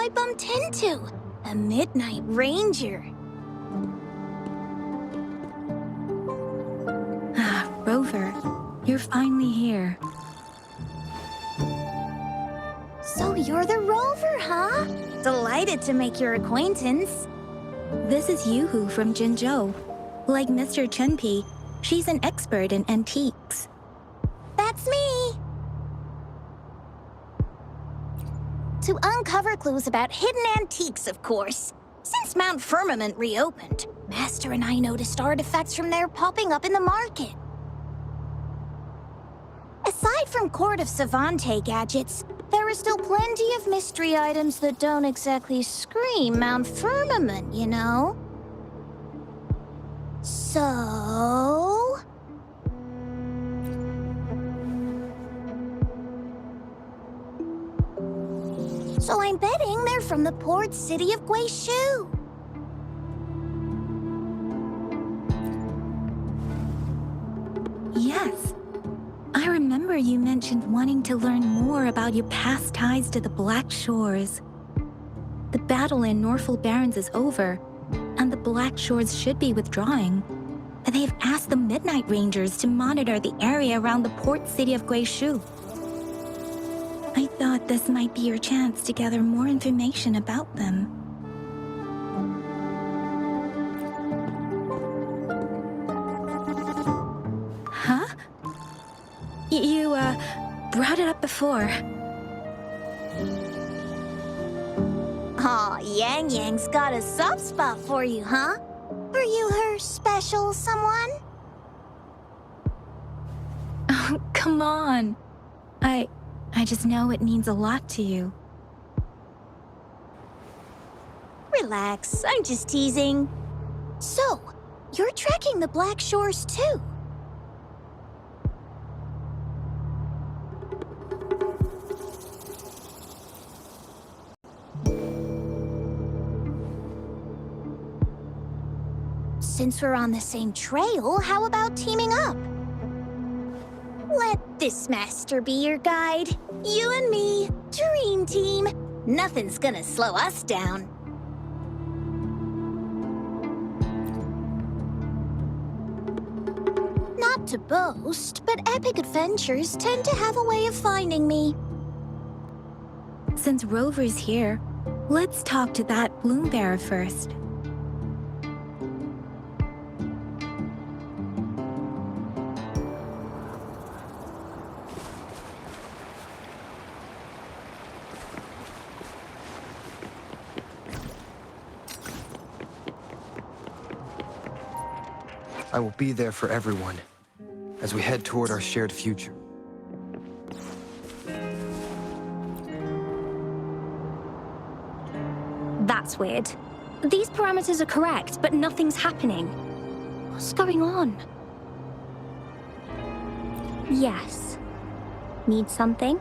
I bumped into? A Midnight Ranger. Ah, Rover, you're finally here. So you're the Rover, huh? Delighted to make your acquaintance. This is Yoo-hoo from Jinzhou. Like Mr. Chunpei, she's an expert in antiques. That's me! To uncover clues about hidden antiques, of course. Since Mount Firmament reopened, Master and I noticed artifacts from there popping up in the market. Aside from Court of Savante gadgets, there are still plenty of mystery items that don't exactly scream Mount Firmament, you know? So... So I'm betting they're from the port city of Guizhou. Yes. I remember you mentioned wanting to learn more about your past ties to the Black Shores. The battle in Norfolk Barrens is over, and the Black Shores should be withdrawing. They've asked the Midnight Rangers to monitor the area around the port city of Guizhou. I thought this might be your chance to gather more information about them. Huh? You, brought it up before. Aw, Yang Yang's got a soft spot for you, huh? Are you her special someone? Oh, come on. I just know it means a lot to you. Relax, I'm just teasing. So, you're tracking the Black Shores too? Since we're on the same trail, how about teaming up? Let this master be your guide. You and me, dream team. Nothing's gonna slow us down. Not to boast, but epic adventures tend to have a way of finding me. Since Rover's here, let's talk to that Bloombearer first. I will be there for everyone, as we head toward our shared future. That's weird. These parameters are correct, but nothing's happening. What's going on? Yes. Need something?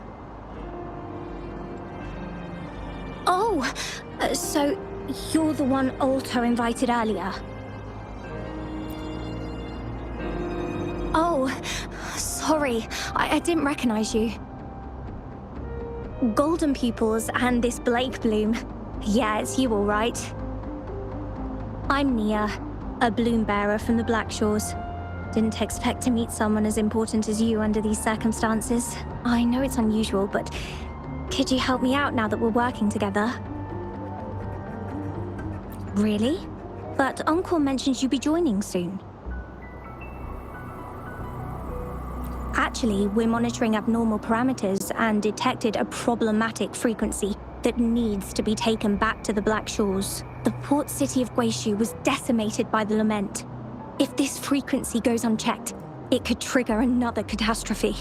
Oh! So you're the one Alto invited earlier? Oh, sorry. I didn't recognize you. Golden Pupils and this Blake Bloom. Yeah, it's you all right. I'm Nia, a bloom bearer from the Black Shores. Didn't expect to meet someone as important as you under these circumstances. I know it's unusual, but could you help me out now that we're working together? Really? But Uncle mentions you'll be joining soon. Actually, we're monitoring abnormal parameters and detected a problematic frequency that needs to be taken back to the Black Shores. The port city of Guizhou was decimated by the lament. If this frequency goes unchecked, it could trigger another catastrophe.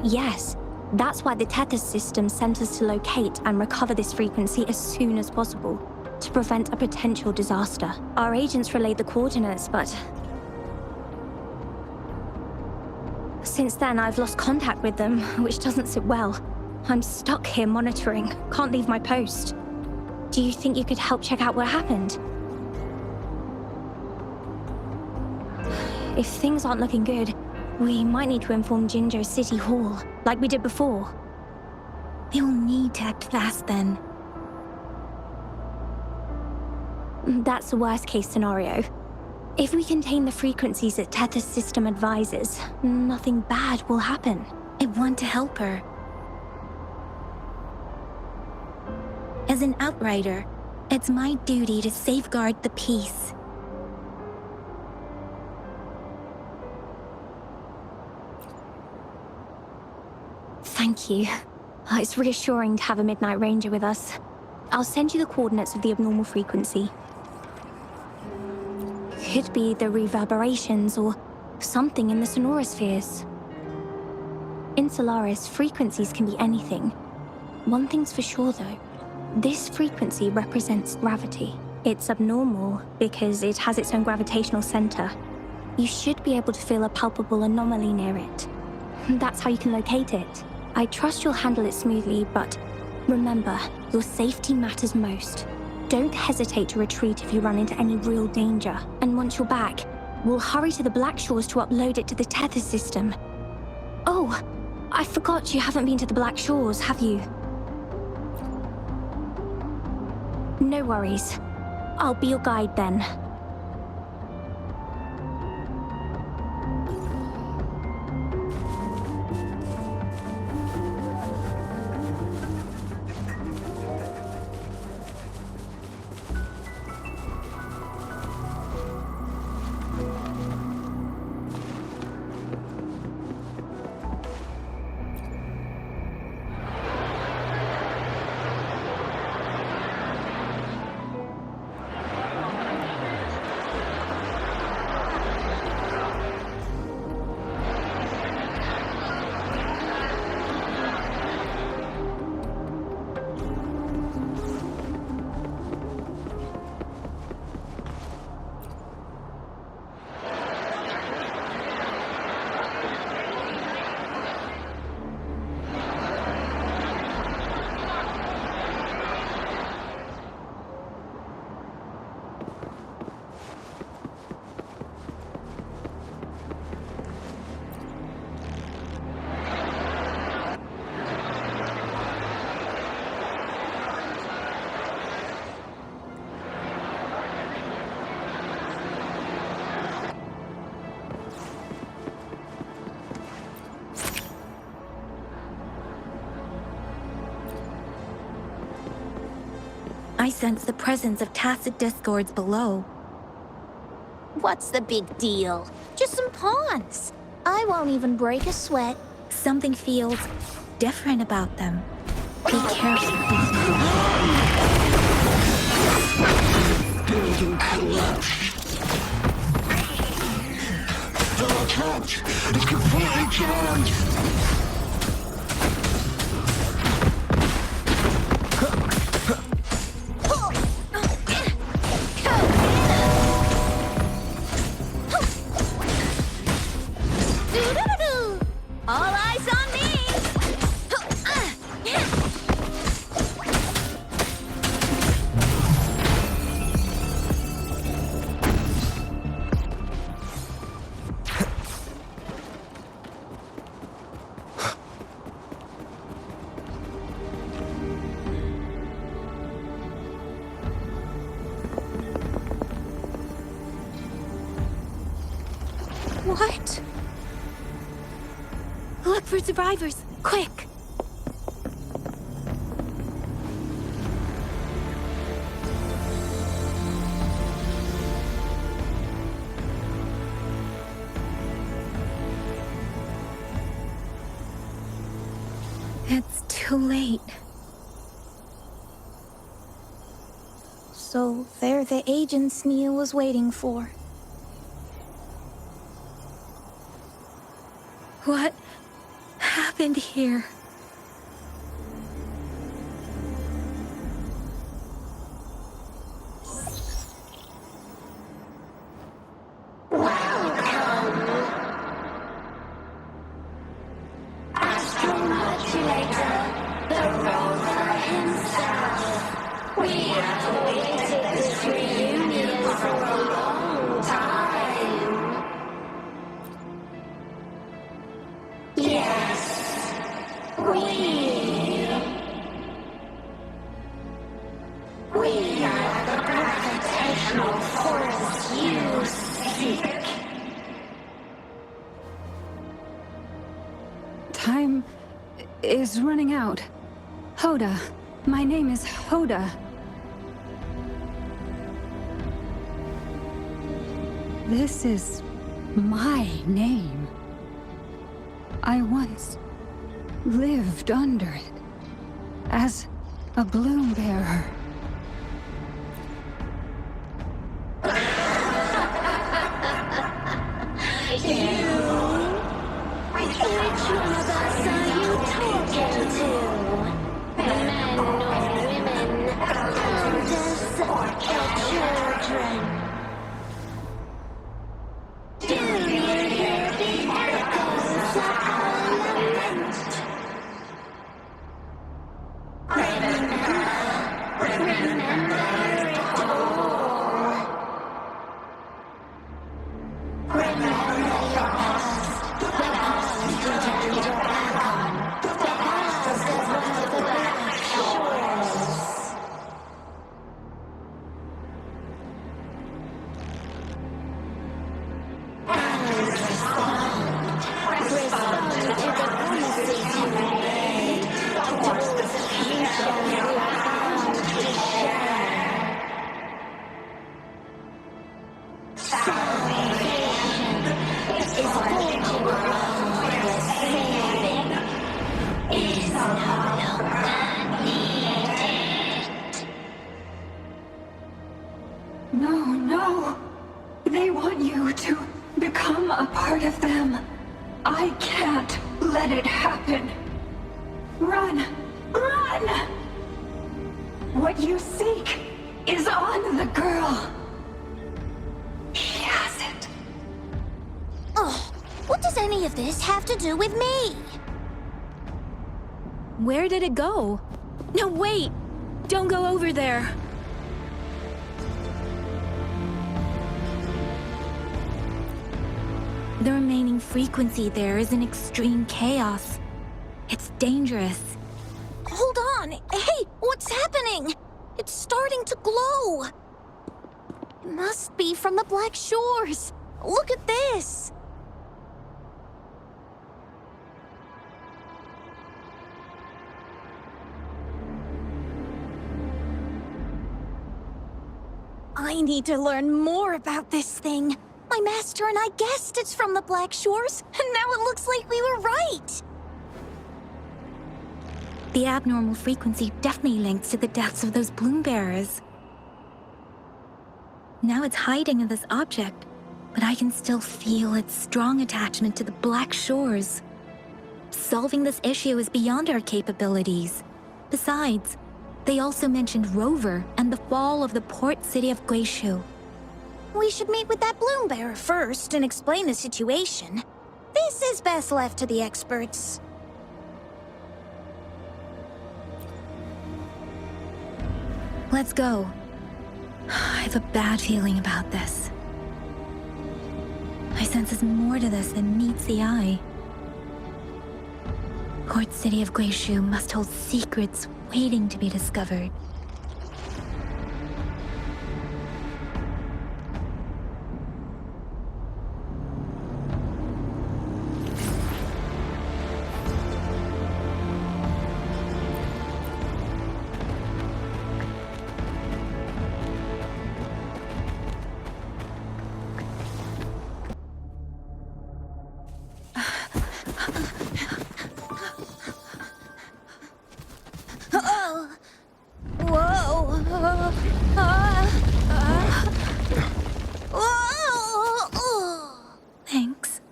Yes, that's why the Tethys system sent us to locate and recover this frequency as soon as possible, to prevent a potential disaster. Our agents relayed the coordinates, but since then, I've lost contact with them, which doesn't sit well. I'm stuck here monitoring, can't leave my post. Do you think you could help check out what happened? If things aren't looking good, we might need to inform Jinzhou City Hall, like we did before. They will need to act fast then. That's the worst case scenario. If we contain the frequencies that Tether's system advises, nothing bad will happen. I want to help her. As an outrider, it's my duty to safeguard the peace. Thank you. It's reassuring to have a Midnight Ranger with us. I'll send you the coordinates of the abnormal frequency. Could be the reverberations or something in the sonorospheres. In Solaris, frequencies can be anything. One thing's for sure though. This frequency represents gravity. It's abnormal because it has its own gravitational center. You should be able to feel a palpable anomaly near it. That's how you can locate it. I trust you'll handle it smoothly, but remember, your safety matters most. Don't hesitate to retreat if you run into any real danger. And once you're back, we'll hurry to the Black Shores to upload it to the Tether system. Oh, I forgot you haven't been to the Black Shores, have you? No worries. I'll be your guide then. I sense the presence of tacit discords below. What's the big deal? Just some pawns. I won't even break a sweat. Something feels different about them. Be careful. Building collapsed. The attack is completely jammed. All eyes on me! What? Look for survivors, quick! It's too late. So they're the agents Nia was waiting for. What happened here? Yes, we You seek. Time is running out. Hoda. My name is Hoda. This is my name. I once lived under it as a bloom bearer. Which one of us are you talking to? Men or women? Elders or children? Do you hear the echoes of our lament? Remember it all. Remember your past, the past you turned your back on, the past of one of the black shores. And respond to the promises you made, towards the future you are bound to share. Salvation is forging a road where saving is no longer needed. No. They want you to become a part of them. I can't let it happen. Run! What you seek is on the girl. She has it. Oh, what does any of this have to do with me? Where did it go? No, wait! Don't go over there! The remaining frequency there is in extreme chaos. It's dangerous. Hold on! Hey, what's happening? It's starting to glow! It must be from the Black Shores. Look at this! I need to learn more about this thing. My master and I guessed it's from the Black Shores, and now it looks like we were right. The abnormal frequency definitely links to the deaths of those bloom bearers. Now it's hiding in this object, but I can still feel its strong attachment to the Black Shores. Solving this issue is beyond our capabilities. Besides, they also mentioned Rover and the fall of the port city of Guishu. We should meet with that bloom bearer first and explain the situation. This is best left to the experts. Let's go. I have a bad feeling about this. I sense there's more to this than meets the eye. Port city of Guishu must hold secrets waiting to be discovered. Thanks.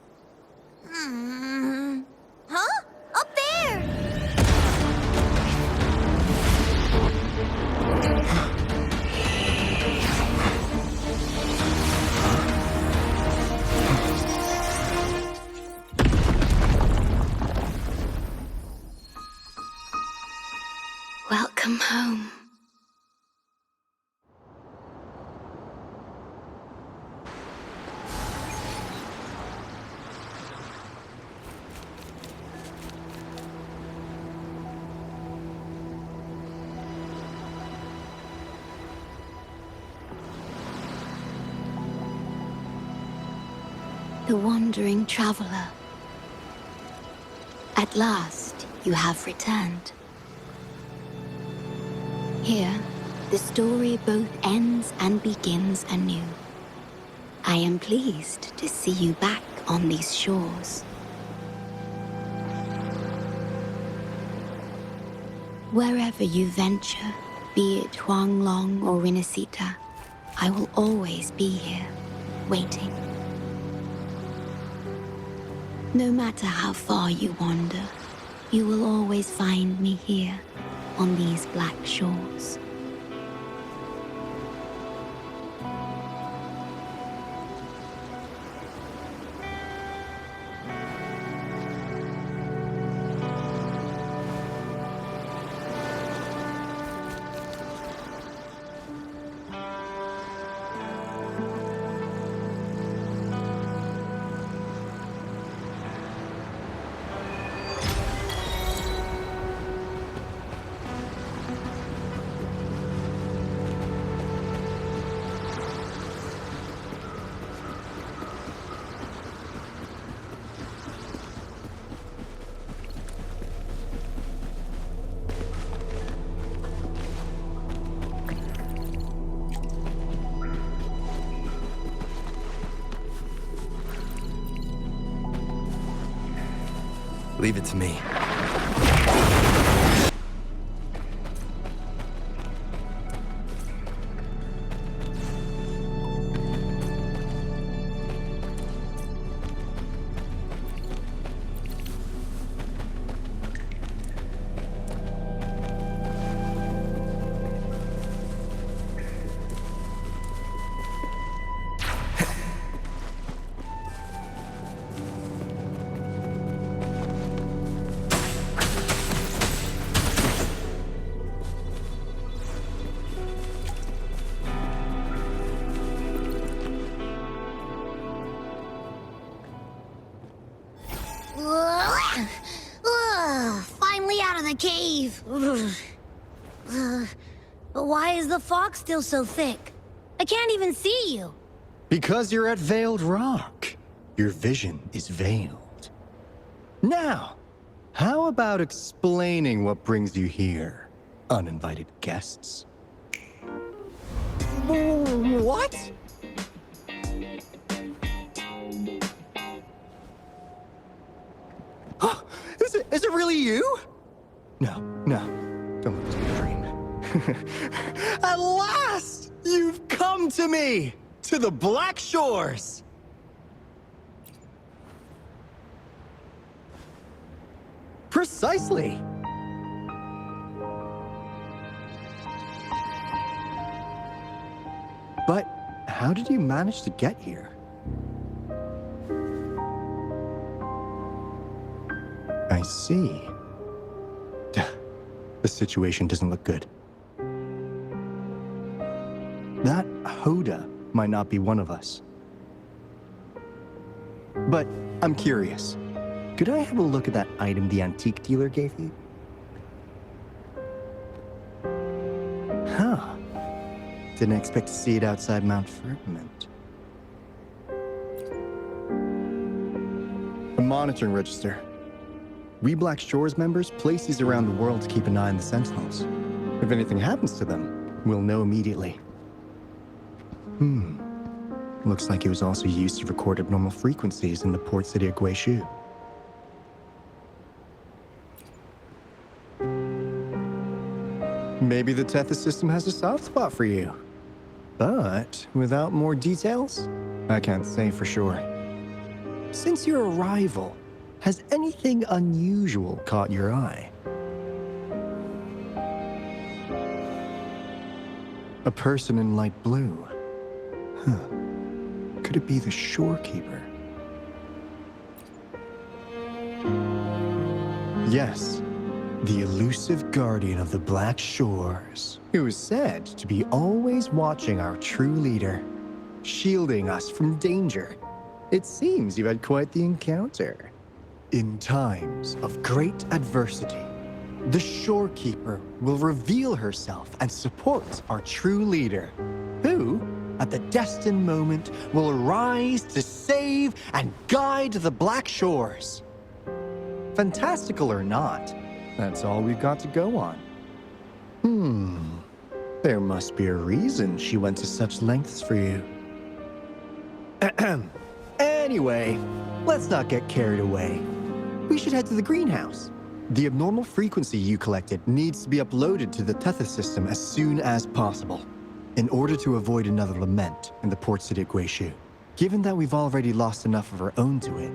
Huh? Up there! Welcome home. the wandering traveler. At last, you have returned. Here, the story both ends and begins anew. I am pleased to see you back on these shores. Wherever you venture, be it Huanglong or Rinasita, I will always be here, waiting. No matter how far you wander, you will always find me here, on these black shores. Leave it to me. Finally out of the cave. But why is the fog still so thick? I can't even see you. Because you're at Veiled Rock. Your vision is veiled. Now, how about explaining what brings you here, uninvited guests? What? Is it really you? No, don't let this be a dream. At last, you've come to me, to the Black Shores. Precisely. But how did you manage to get here? I see. The situation doesn't look good. That Hoda might not be one of us. But I'm curious. Could I have a look at that item the antique dealer gave you? Huh. Didn't expect to see it outside Mount Firmament. A monitoring register. We Black Shores members place these around the world to keep an eye on the Sentinels. If anything happens to them, we'll know immediately. Looks like it was also used to record abnormal frequencies in the port city of Guishu. Maybe the Tethys system has a soft spot for you. But without more details, I can't say for sure. Since your arrival, has anything unusual caught your eye? A person in light blue. Huh. Could it be the shorekeeper? Yes, the elusive guardian of the Black Shores, who is said to be always watching our true leader, shielding us from danger. It seems you've had quite the encounter. In times of great adversity, the shorekeeper will reveal herself and support our true leader, who, at the destined moment, will arise to save and guide the Black Shores. Fantastical or not, that's all we've got to go on. There must be a reason she went to such lengths for you. Anyway, let's not get carried away. We should head to the greenhouse. The abnormal frequency you collected needs to be uploaded to the Tethys system as soon as possible, in order to avoid another lament in the port city of Guishu. Given that we've already lost enough of our own to it,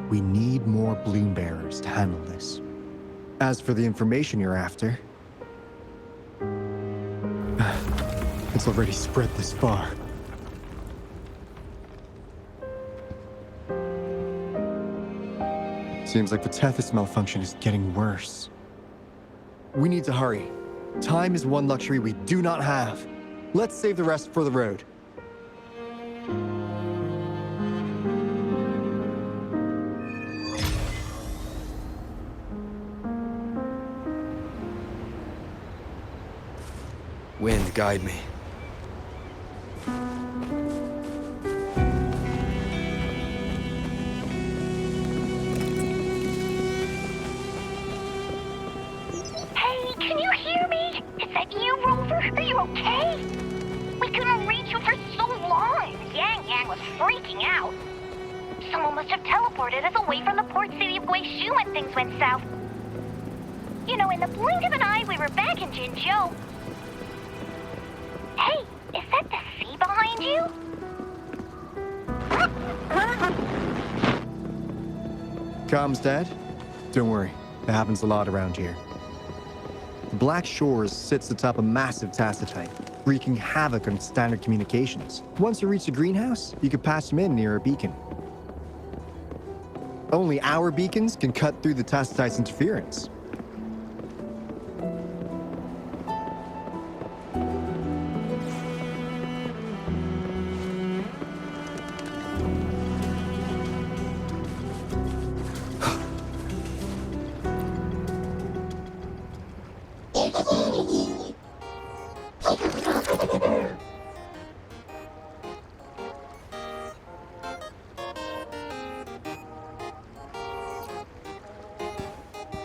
we need more bloom bearers to handle this. As for the information you're after, it's already spread this far. Seems like the Tethys malfunction is getting worse. We need to hurry. Time is one luxury we do not have. Let's save the rest for the road. Wind, guide me. Hey, can you hear me? Is that you, Rover? Are you okay? We couldn't reach you for so long. Yang was freaking out. Someone must have teleported us away from the port city of Guishu when things went south. You know, in the blink of an eye, we were back in Jinzhou. Hey, is that the sea behind you? Comms, Dad? Don't worry, it happens a lot around here. The Black Shores sits atop a massive tacitite, wreaking havoc on standard communications. Once you reach the greenhouse, you can patch them in near a beacon. Only our beacons can cut through the tacitite's interference.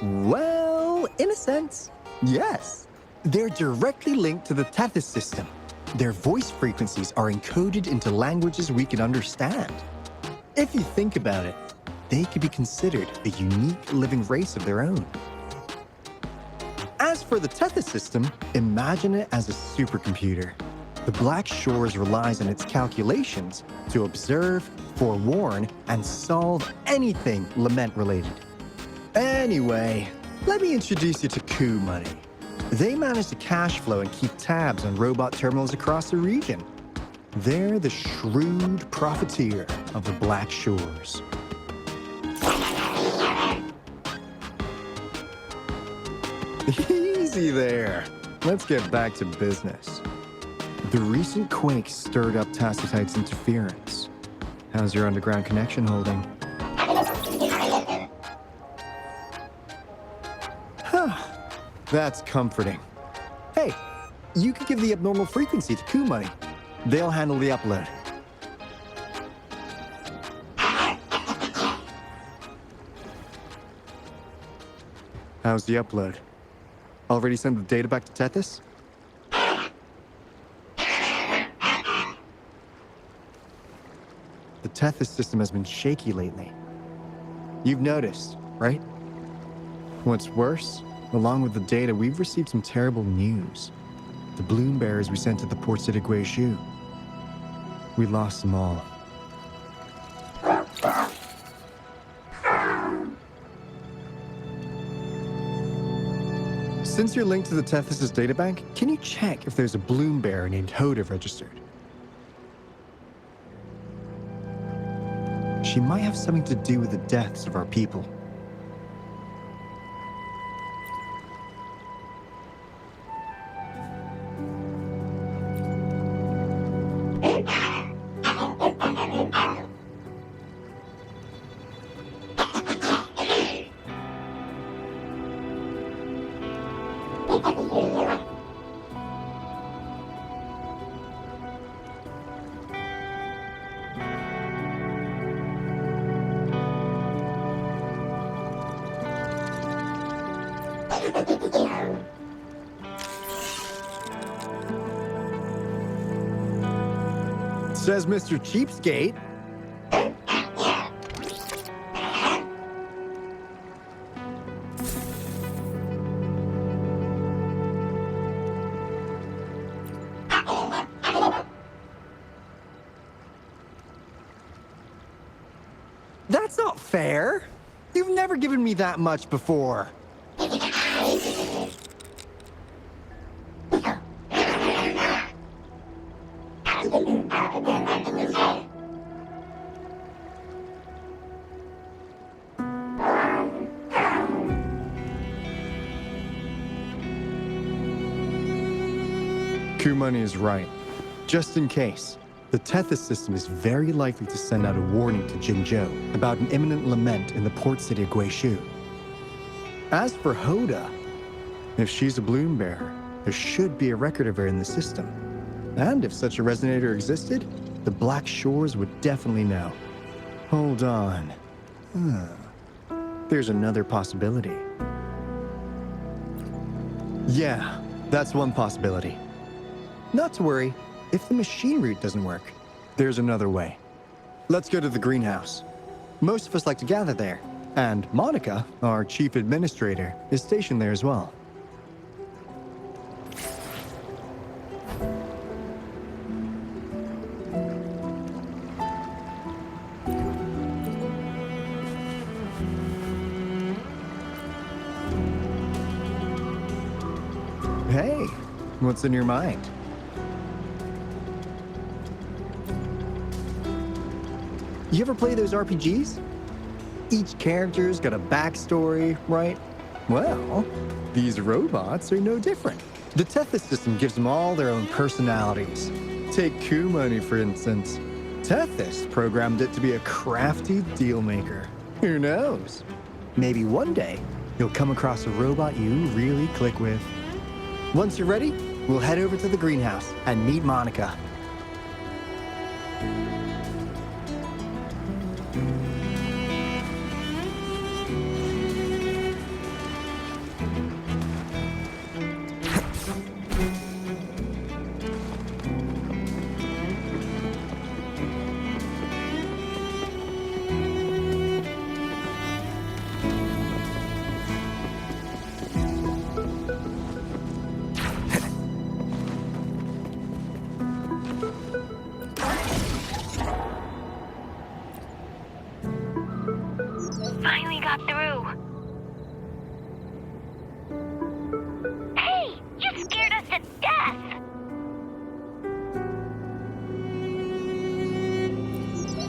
Well, in a sense, yes. They're directly linked to the Tethys system. Their voice frequencies are encoded into languages we can understand. If you think about it, they could be considered a unique living race of their own. As for the Tethys system, imagine it as a supercomputer. The Black Shores relies on its calculations to observe, forewarn, and solve anything lament-related. Anyway, let me introduce you to Coup Money. They manage to cash flow and keep tabs on robot terminals across the region. They're the shrewd profiteer of the Black Shores. Easy there. Let's get back to business. The recent quake stirred up Tacitite's interference. How's your underground connection holding? That's comforting. Hey, you could give the abnormal frequency to Coup Money. They'll handle the upload. How's the upload? Already sent the data back to Tethys? The Tethys system has been shaky lately. You've noticed, right? What's worse, along with the data, we've received some terrible news. The bloom bearers we sent to the port city of Guishu. We lost them all. Since you're linked to the Tethys' databank, can you check if there's a bloom bearer named Hoda registered? She might have something to do with the deaths of our people. Says Mr. Cheapskate. That's not fair. You've never given me that much before. Kumani is right. Just in case, the Tethys system is very likely to send out a warning to Jinzhou about an imminent lament in the port city of Guishu. As for Hoda, if she's a bloom bearer, there should be a record of her in the system. And if such a resonator existed, the Black Shores would definitely know. Hold on. There's another possibility. Yeah, that's one possibility. Not to worry, if the machine route doesn't work, there's another way. Let's go to the greenhouse. Most of us like to gather there, and Monica, our chief administrator, is stationed there as well. Hey, what's in your mind? You ever play those RPGs? Each character's got a backstory, right? Well, these robots are no different. The Tethys system gives them all their own personalities. Take Kumani, for instance. Tethys programmed it to be a crafty deal maker. Who knows? Maybe one day, you'll come across a robot you really click with. Once you're ready, we'll head over to the greenhouse and meet Monica. Finally got through. Hey, you scared us to death.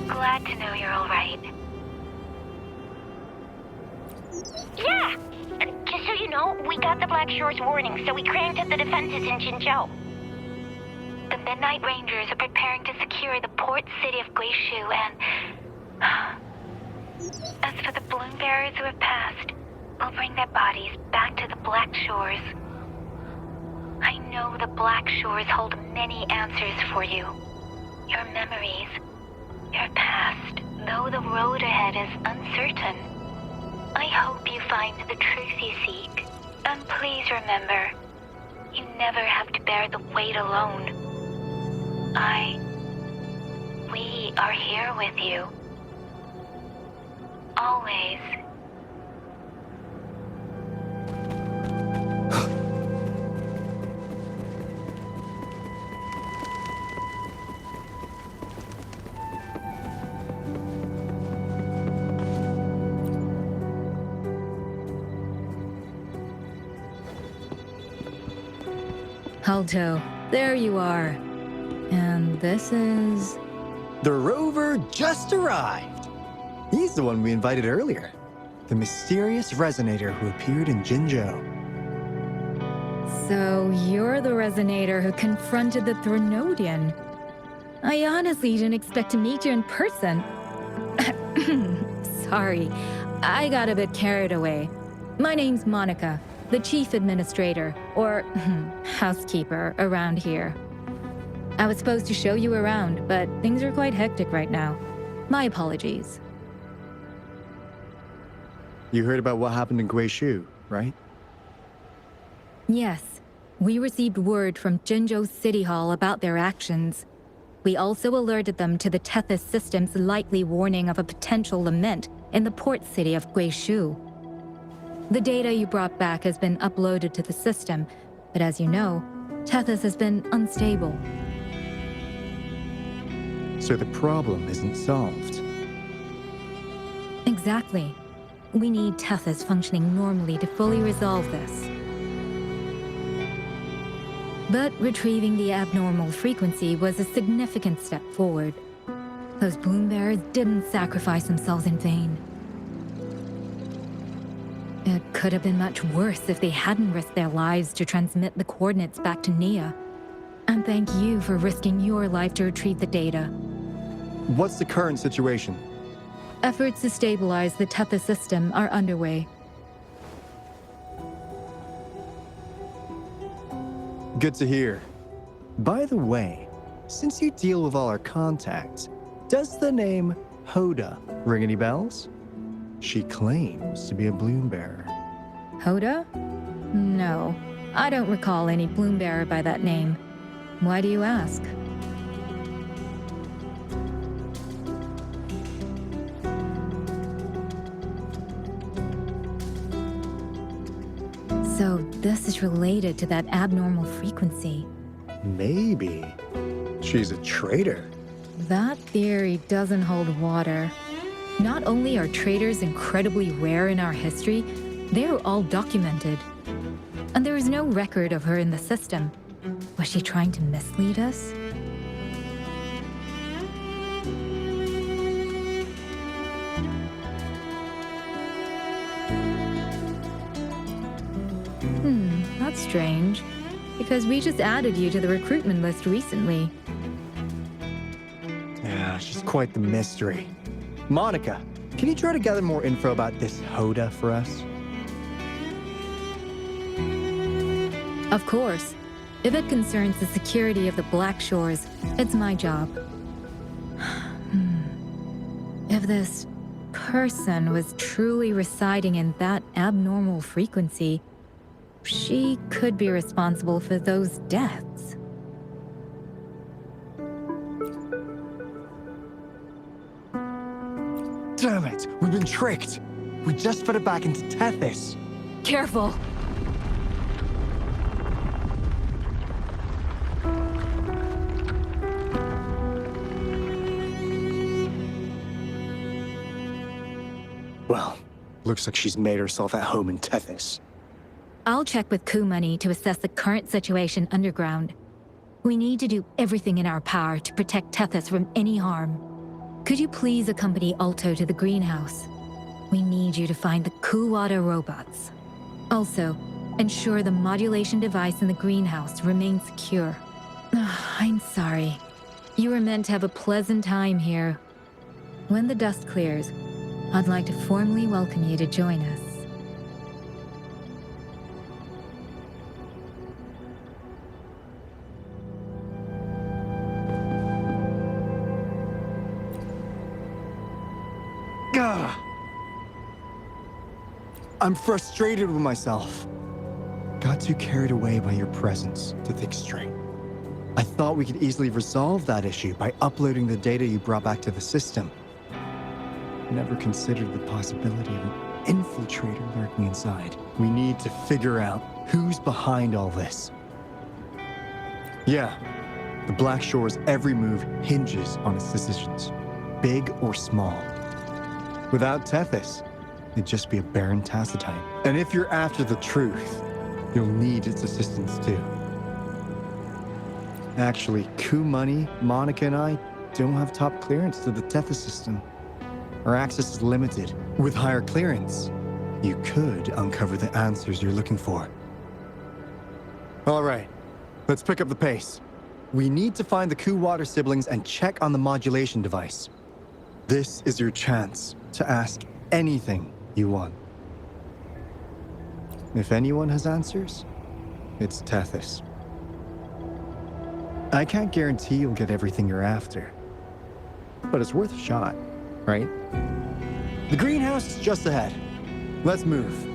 Glad to know you're all right. Yeah, just so you know, we got the Black Shores warning, so we cranked up the defenses in Jinzhou. The Midnight Rangers are preparing to secure the port city of Guishu, and as for the bloom bearers who have passed, we'll bring their bodies back to the Black Shores. I know the Black Shores hold many answers for you. Your memories, your past, though the road ahead is uncertain. I hope you find the truth you seek. And please remember, you never have to bear the weight alone. We are here with you. Always. Alto, there you are. And this is... The rover just arrived. He's the one we invited earlier. The mysterious resonator who appeared in Jinzhou. So you're the resonator who confronted the Threnodian. I honestly didn't expect to meet you in person. Sorry, I got a bit carried away. My name's Monica, the chief administrator, or housekeeper around here. I was supposed to show you around, but things are quite hectic right now. My apologies. You heard about what happened in Guishu, right? Yes, we received word from Jinzhou City Hall about their actions. We also alerted them to the Tethys system's likely warning of a potential lament in the port city of Guishu. The data you brought back has been uploaded to the system, but as you know, Tethys has been unstable. So the problem isn't solved. Exactly. We need Tethys functioning normally to fully resolve this. But retrieving the abnormal frequency was a significant step forward. Those bloom bearers didn't sacrifice themselves in vain. It could have been much worse if they hadn't risked their lives to transmit the coordinates back to Nia. And thank you for risking your life to retrieve the data. What's the current situation? Efforts to stabilize the Tethys system are underway. Good to hear. By the way, since you deal with all our contacts, does the name Hoda ring any bells? She claims to be a bloom bearer. Hoda? No, I don't recall any bloom bearer by that name. Why do you ask? So this is related to that abnormal frequency. Maybe. She's a traitor. That theory doesn't hold water. Not only are traitors incredibly rare in our history, they're all documented. And there is no record of her in the system. Was she trying to mislead us? That's strange. Because we just added you to the recruitment list recently. Yeah, she's quite the mystery. Monica, can you try to gather more info about this Hoda for us? Of course. If it concerns the security of the Black Shores, it's my job. If this person was truly residing in that abnormal frequency, she could be responsible for those deaths. Damn it! We've been tricked! We just fed it back into Tethys. Careful! Well, looks like she's made herself at home in Tethys. I'll check with Coup Money to assess the current situation underground. We need to do everything in our power to protect Tethys from any harm. Could you please accompany Alto to the greenhouse? We need you to find the Kuwata robots. Also, ensure the modulation device in the greenhouse remains secure. I'm sorry. You were meant to have a pleasant time here. When the dust clears, I'd like to formally welcome you to join us. Gah! I'm frustrated with myself. Got too carried away by your presence to think straight. I thought we could easily resolve that issue by uploading the data you brought back to the system. Never considered the possibility of an infiltrator lurking inside. We need to figure out who's behind all this. Yeah, the Black Shore's every move hinges on its decisions, big or small. Without Tethys, it'd just be a barren Tacitite. And if you're after the truth, you'll need its assistance too. Actually, Coup Money, Monica, and I don't have top clearance to the Tethys system. Our access is limited. With higher clearance, you could uncover the answers you're looking for. All right, let's pick up the pace. We need to find the Kuwata siblings and check on the modulation device. This is your chance to ask anything you want. If anyone has answers, it's Tethys. I can't guarantee you'll get everything you're after, but it's worth a shot, right? The greenhouse is just ahead. Let's move.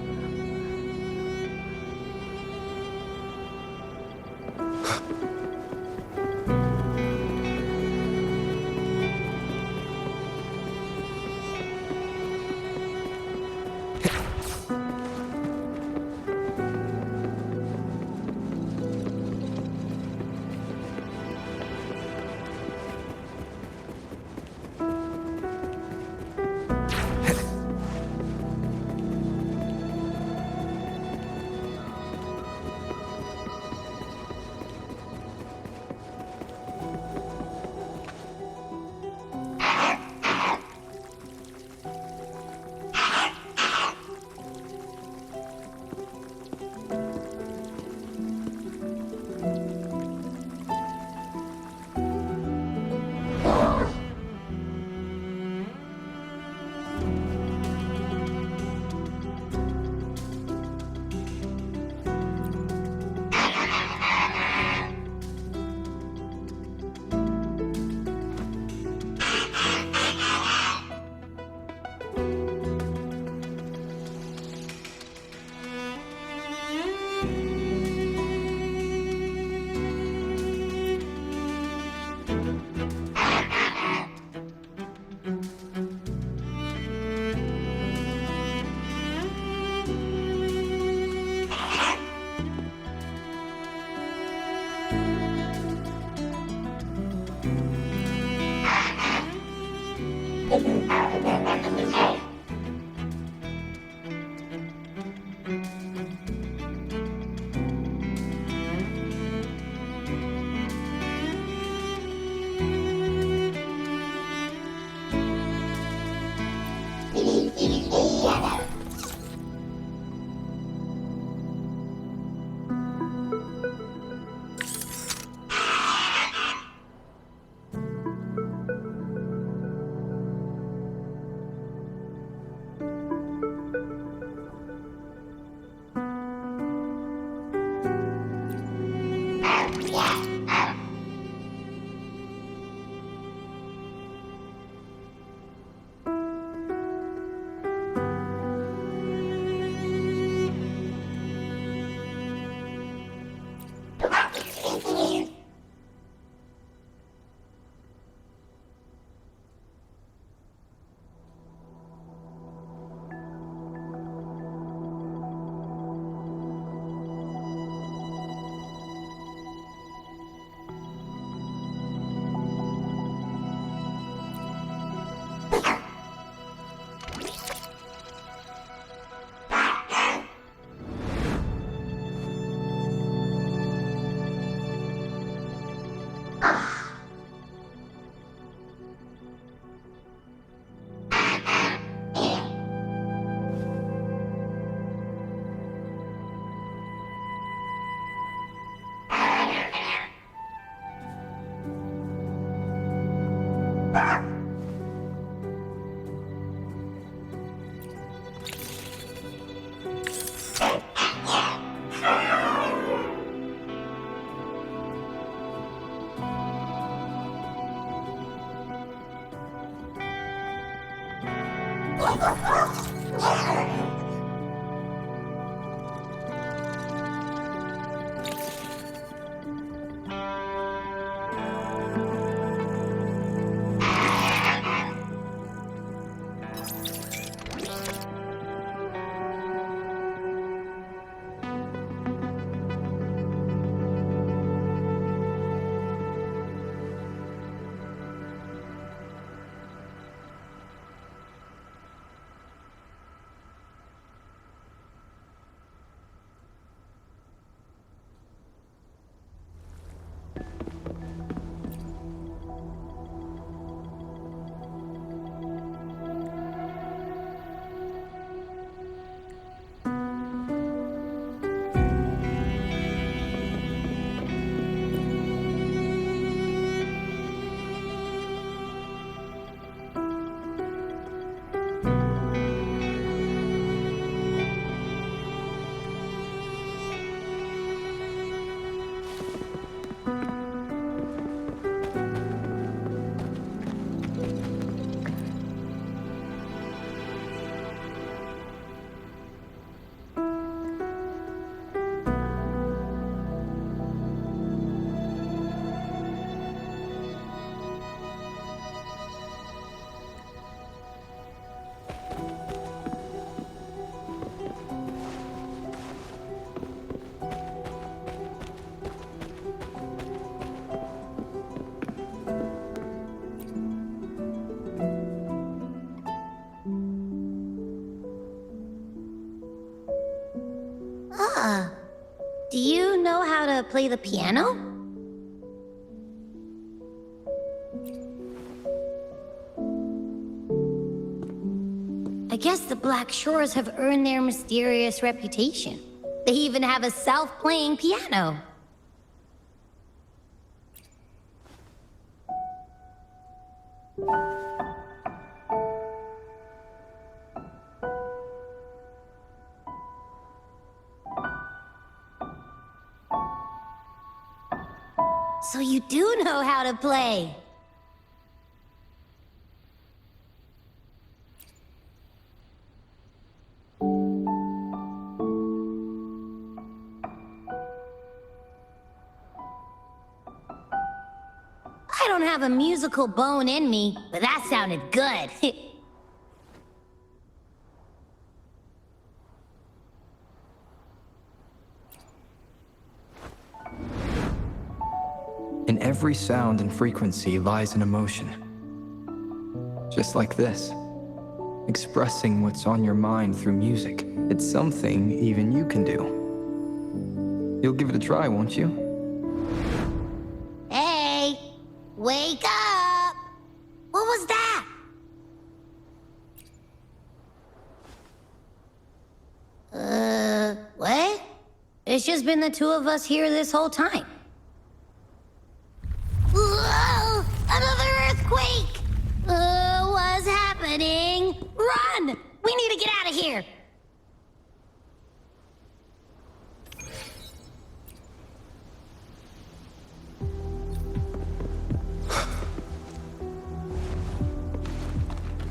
Do you know how to play the piano? I guess the Black Shores have earned their mysterious reputation. They even have a self-playing piano. So you do know how to play. I don't have a musical bone in me, but that sounded good. In every sound and frequency lies an emotion. Just like this. Expressing what's on your mind through music. It's something even you can do. You'll give it a try, won't you? Hey! Wake up! What was that? What? It's just been the two of us here this whole time. Whoa! Another earthquake! What's happening? Run! We need to get out of here!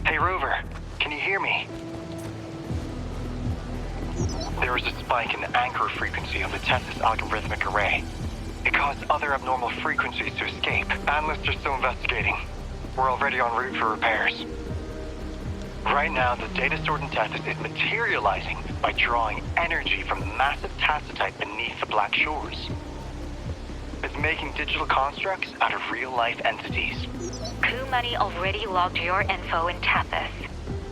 Hey, Rover, can you hear me? There was a spike in the anchor frequency of the Tethys algorithmic array. It caused other abnormal frequencies to escape. Analysts are still investigating. We're already en route for repairs. Right now, the data stored in Tethys is materializing by drawing energy from the massive tacitite beneath the Black Shores. It's making digital constructs out of real-life entities. Coup Money already logged your info in Tethys.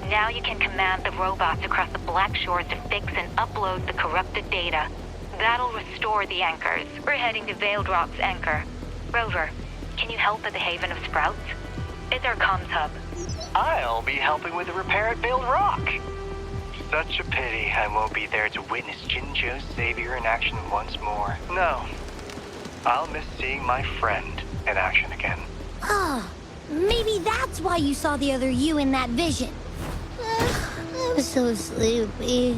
Now you can command the robots across the Black Shores to fix and upload the corrupted data. That'll restore the anchors. We're heading to VIII Rock's anchor. Rover, can you help at the Haven of Sprouts? It's our comms hub. I'll be helping with the repair at VIII Rock. Such a pity I won't be there to witness Jinjo's savior in action once more. No, I'll miss seeing my friend in action again. Oh, maybe that's why you saw the other you in that vision. I'm so sleepy.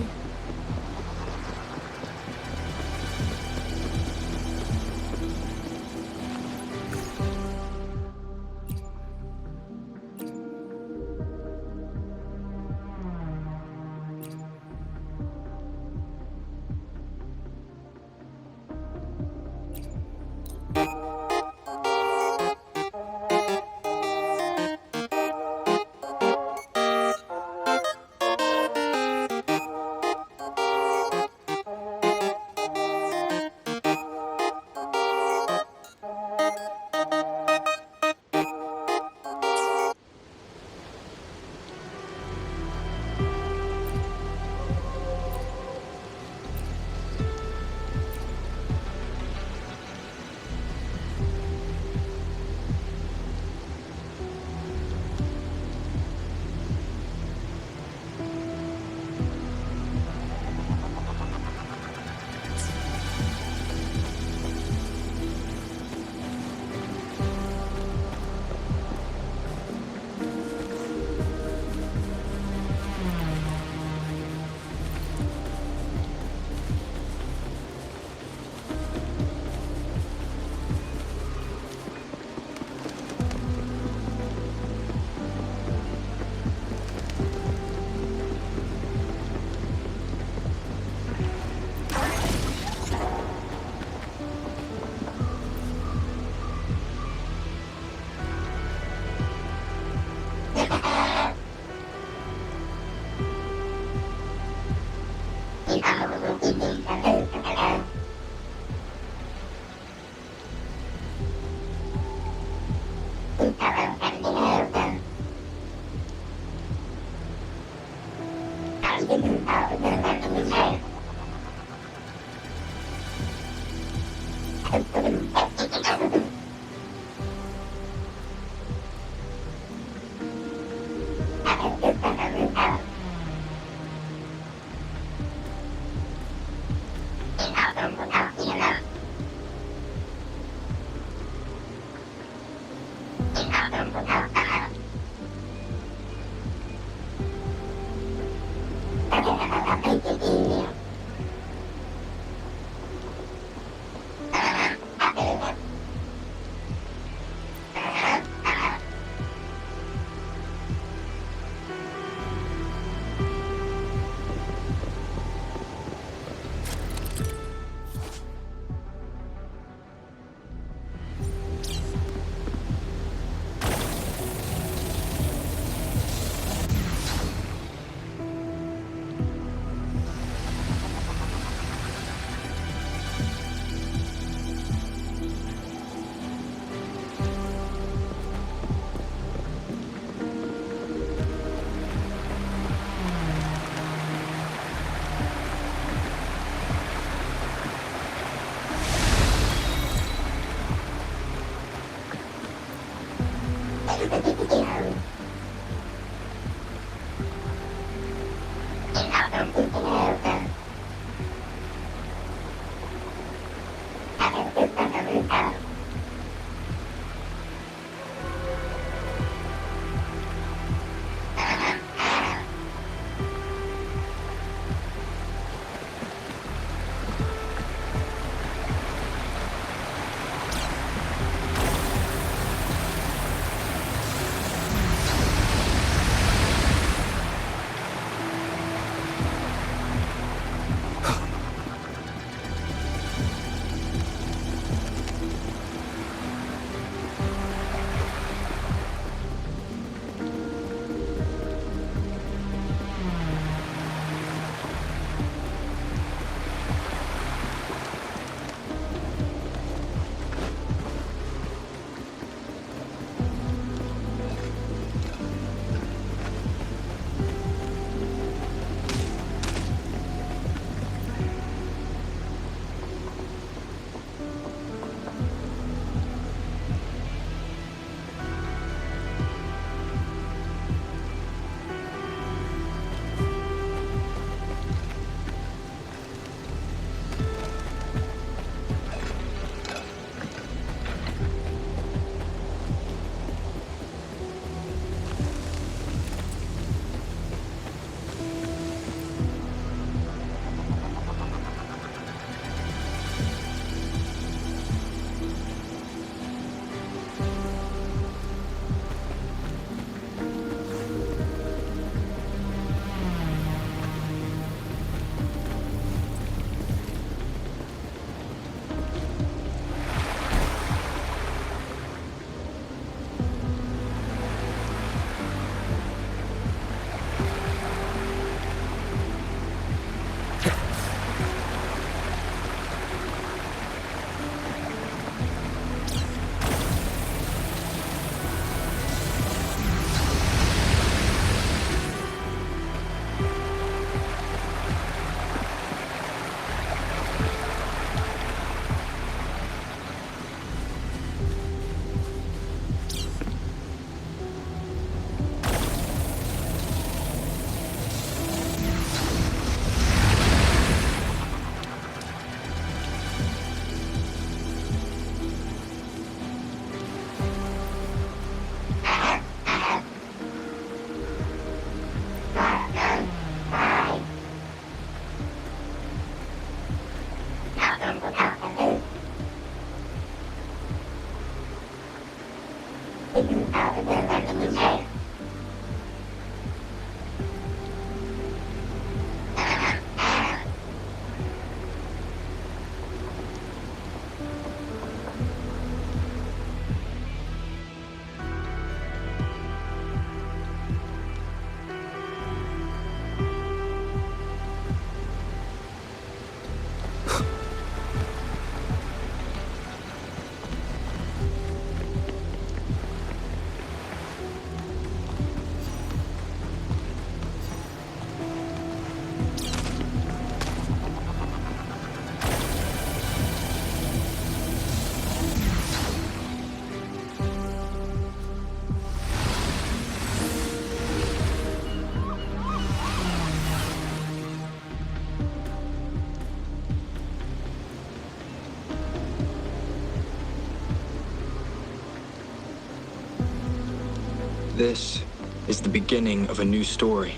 This is the beginning of a new story.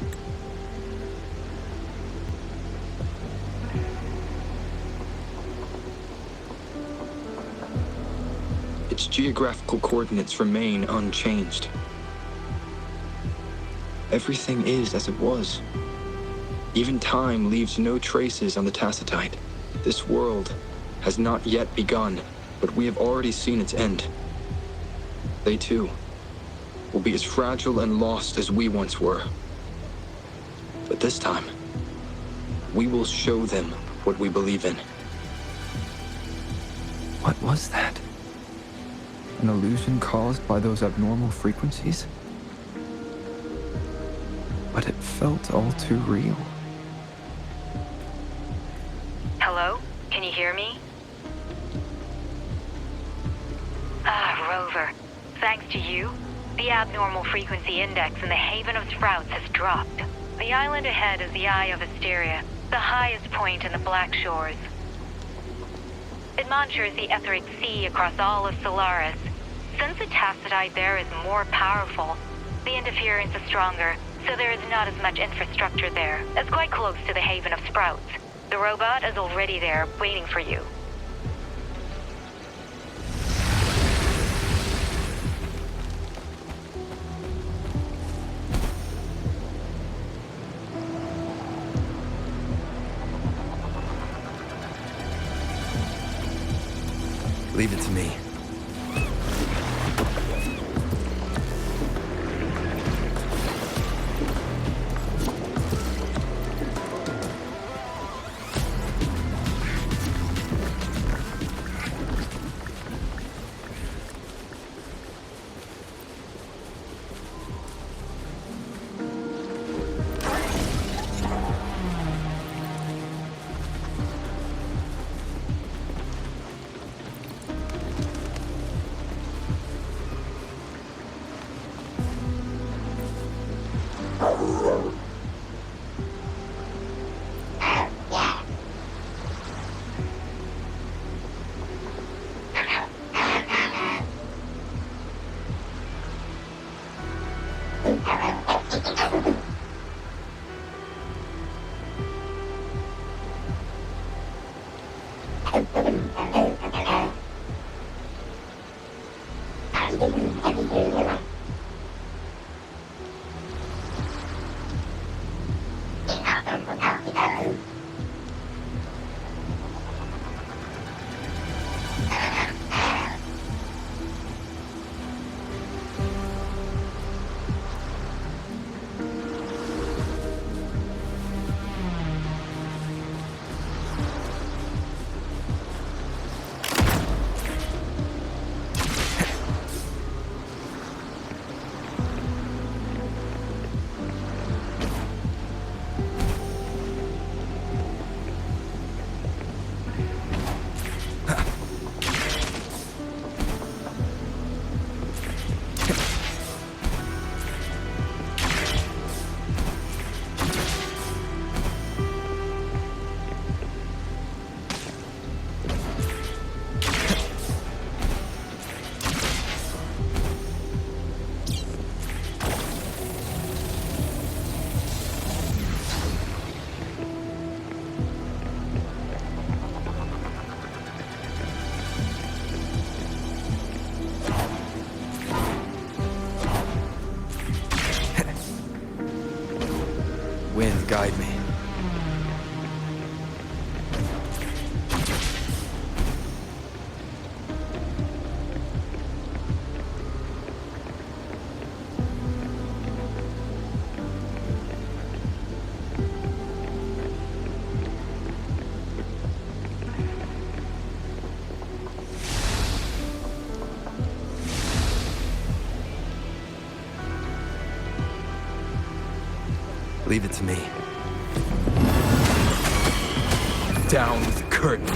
Its geographical coordinates remain unchanged. Everything is as it was. Even time leaves no traces on the Tacitite. This world has not yet begun, but we have already seen its end. They too will be as fragile and lost as we once were. But this time, we will show them what we believe in. What was that? An illusion caused by those abnormal frequencies? But it felt all too real. Hello? Can you hear me? Rover. Thanks to you, the abnormal frequency index in the Haven of Sprouts has dropped. The island ahead is the Eye of Asteria, the highest point in the Black Shores. It monitors the etheric sea across all of Solaris. Since the Tacitite there is more powerful, the interference is stronger, so there is not as much infrastructure there. It's quite close to the Haven of Sprouts. The robot is already there, waiting for you. Leave it to me. Wind, guide me. Leave it to me. Down with the curtain.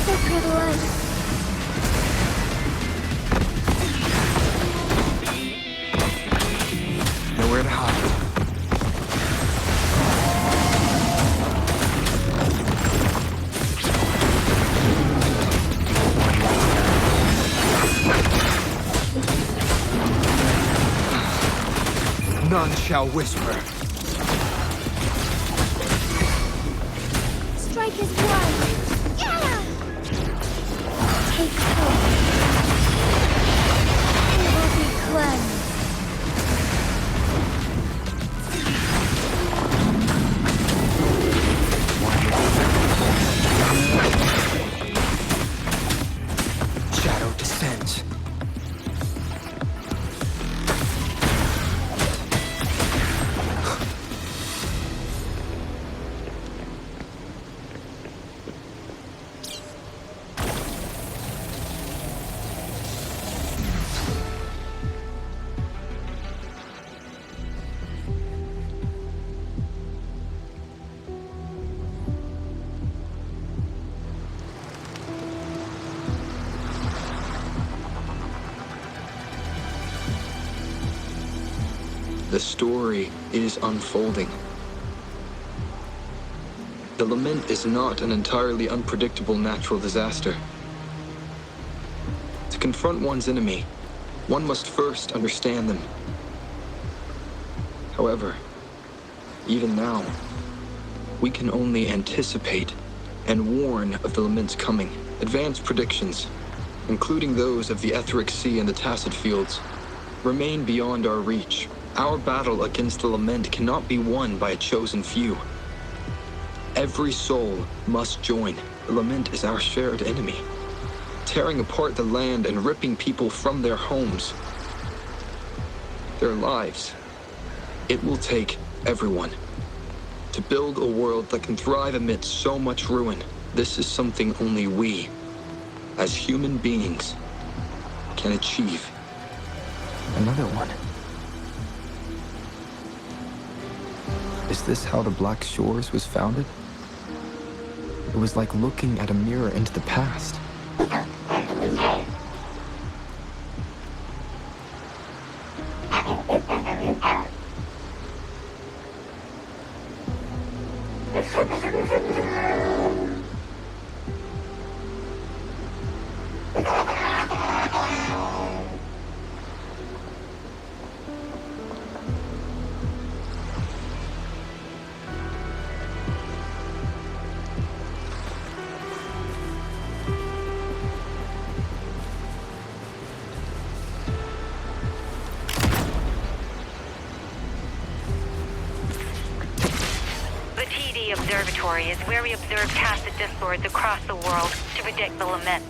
Sacred light. Nowhere to hide. None shall whisper. Strike is one. Take hope. You will be cleansed. Shadow descends. The story is unfolding. The lament is not an entirely unpredictable natural disaster. To confront one's enemy, one must first understand them. However, even now, we can only anticipate and warn of the lament's coming. Advanced predictions, including those of the XXXI and the Tacit Fields, remain beyond our reach. Our battle against the lament cannot be won by a chosen few. Every soul must join. The lament is our shared enemy, tearing apart the land and ripping people from their homes, their lives. It will take everyone to build a world that can thrive amidst so much ruin. This is something only we, as human beings, can achieve. Another one. Is this how the Black Shores was founded? It was like looking at a mirror into the past. Observatory is where we observe tacit discords across the world to predict the lament.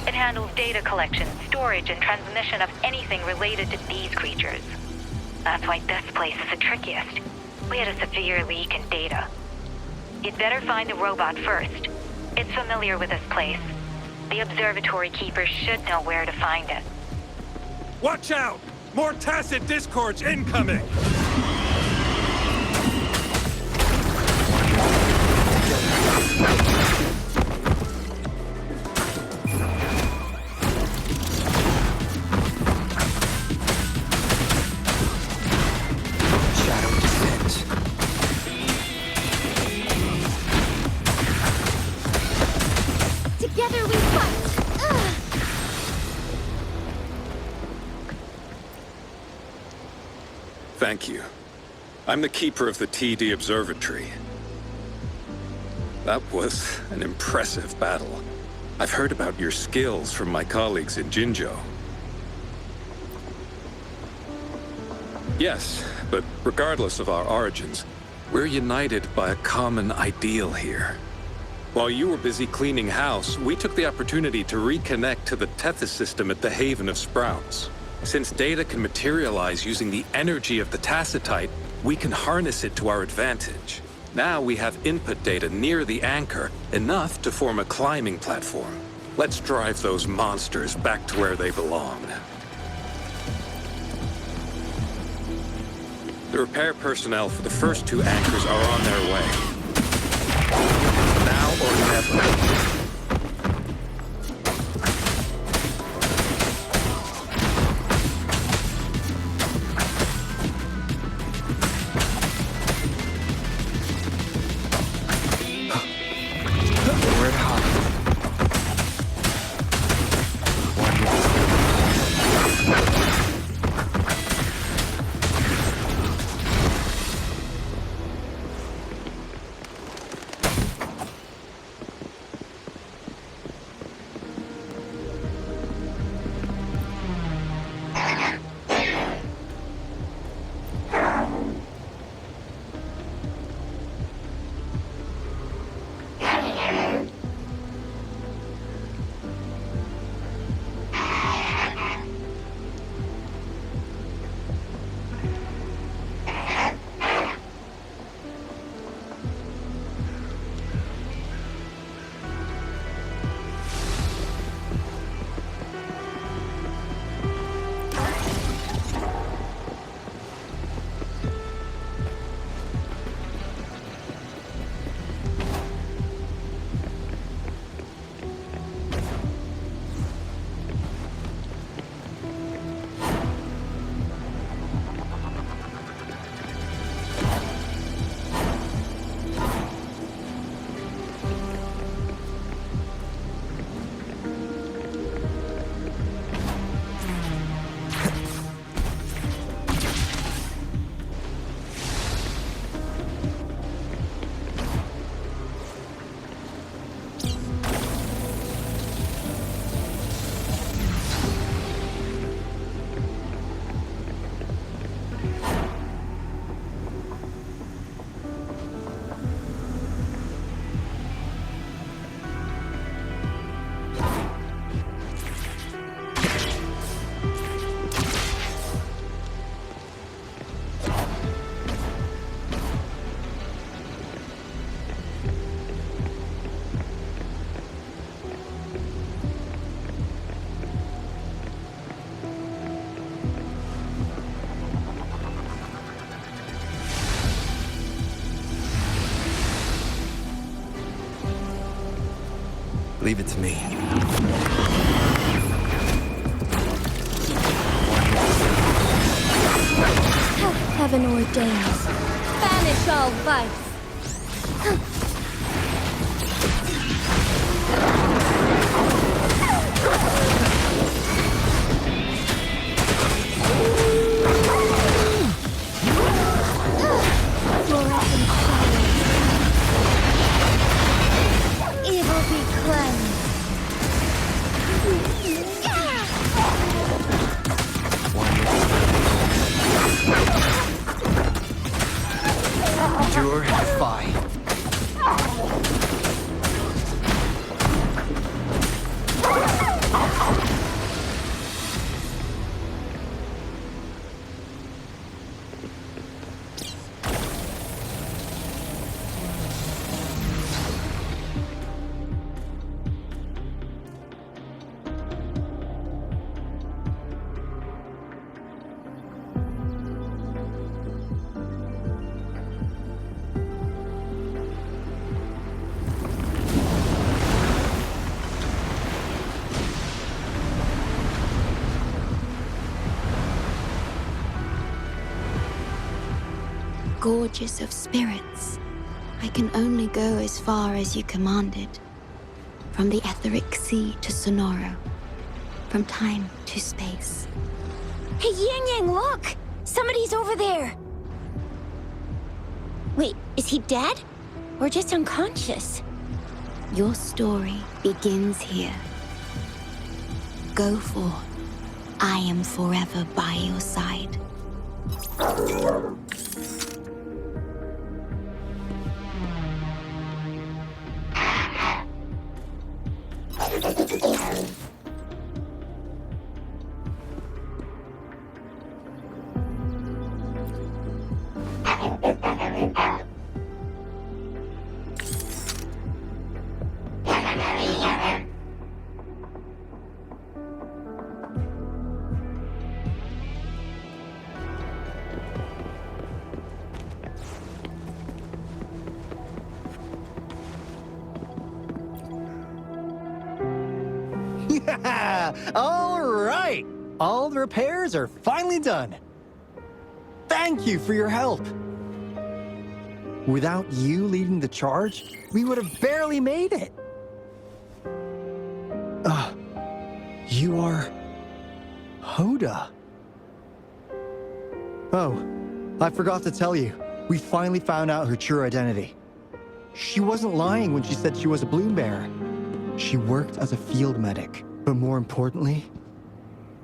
It handles data collection, storage, and transmission of anything related to these creatures. That's why this place is the trickiest. We had a severe leak in data. You'd better find the robot first. It's familiar with this place. The observatory keepers should know where to find it. Watch out! More tacit discords incoming! Shadow descends. Together we fight! Ugh. Thank you. I'm the keeper of the TD Observatory. That was an impressive battle. I've heard about your skills from my colleagues in Jinzhou. Yes, but regardless of our origins, we're united by a common ideal here. While you were busy cleaning house, we took the opportunity to reconnect to the Tethys system at the Haven of Sprouts. Since data can materialize using the energy of the Tacitite, we can harness it to our advantage. Now we have input data near the anchor, enough to form a climbing platform. Let's drive those monsters back to where they belong. The repair personnel for the first two anchors are on their way. Now or never. Leave it to me. Heaven ordains. Banish all vice. Fluorescent shadows. Evil be cleansed. Endure, defy. Gorgeous of spirits, I can only go as far as you commanded. From the etheric sea to Sonoro, from time to space. Hey, Yang Yang, look! Somebody's over there! Wait, is he dead? Or just unconscious? Your story begins here. Go forth. I am forever by your side. Yeah! All right! All the repairs are finally done. Thank you for your help. Without you leading the charge, we would have barely made it. You are... Hoda. Oh, I forgot to tell you. We finally found out her true identity. She wasn't lying when she said she was a bloom bearer. She worked as a field medic, but more importantly,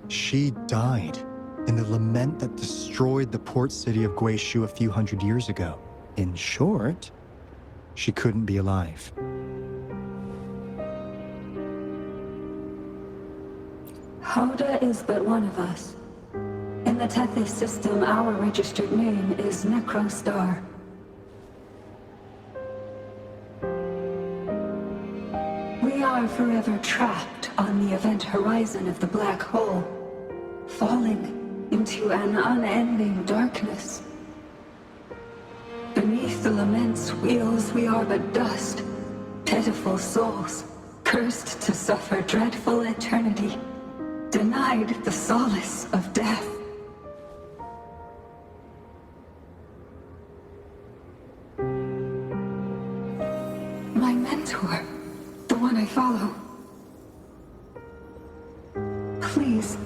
she died in the lament that destroyed the port city of Guishu a few hundred years ago. In short, she couldn't be alive. Hoda is but one of us. In the Tethys system, our registered name is Necrostar. We are forever trapped on the event horizon of the black hole, falling into an unending darkness. Beneath the lament's wheels, we are but dust, pitiful souls, cursed to suffer dreadful eternity, denied the solace of death. My mentor, the one I follow. Please,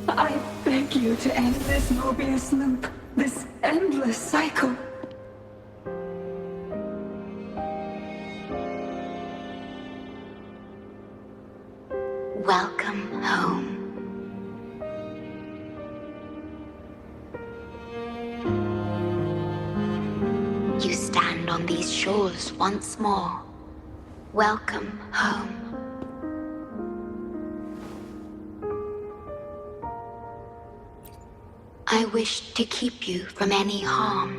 I beg you to end this Mobius loop, this endless cycle. Welcome home. You stand on these shores once more. Welcome home. I wish to keep you from any harm.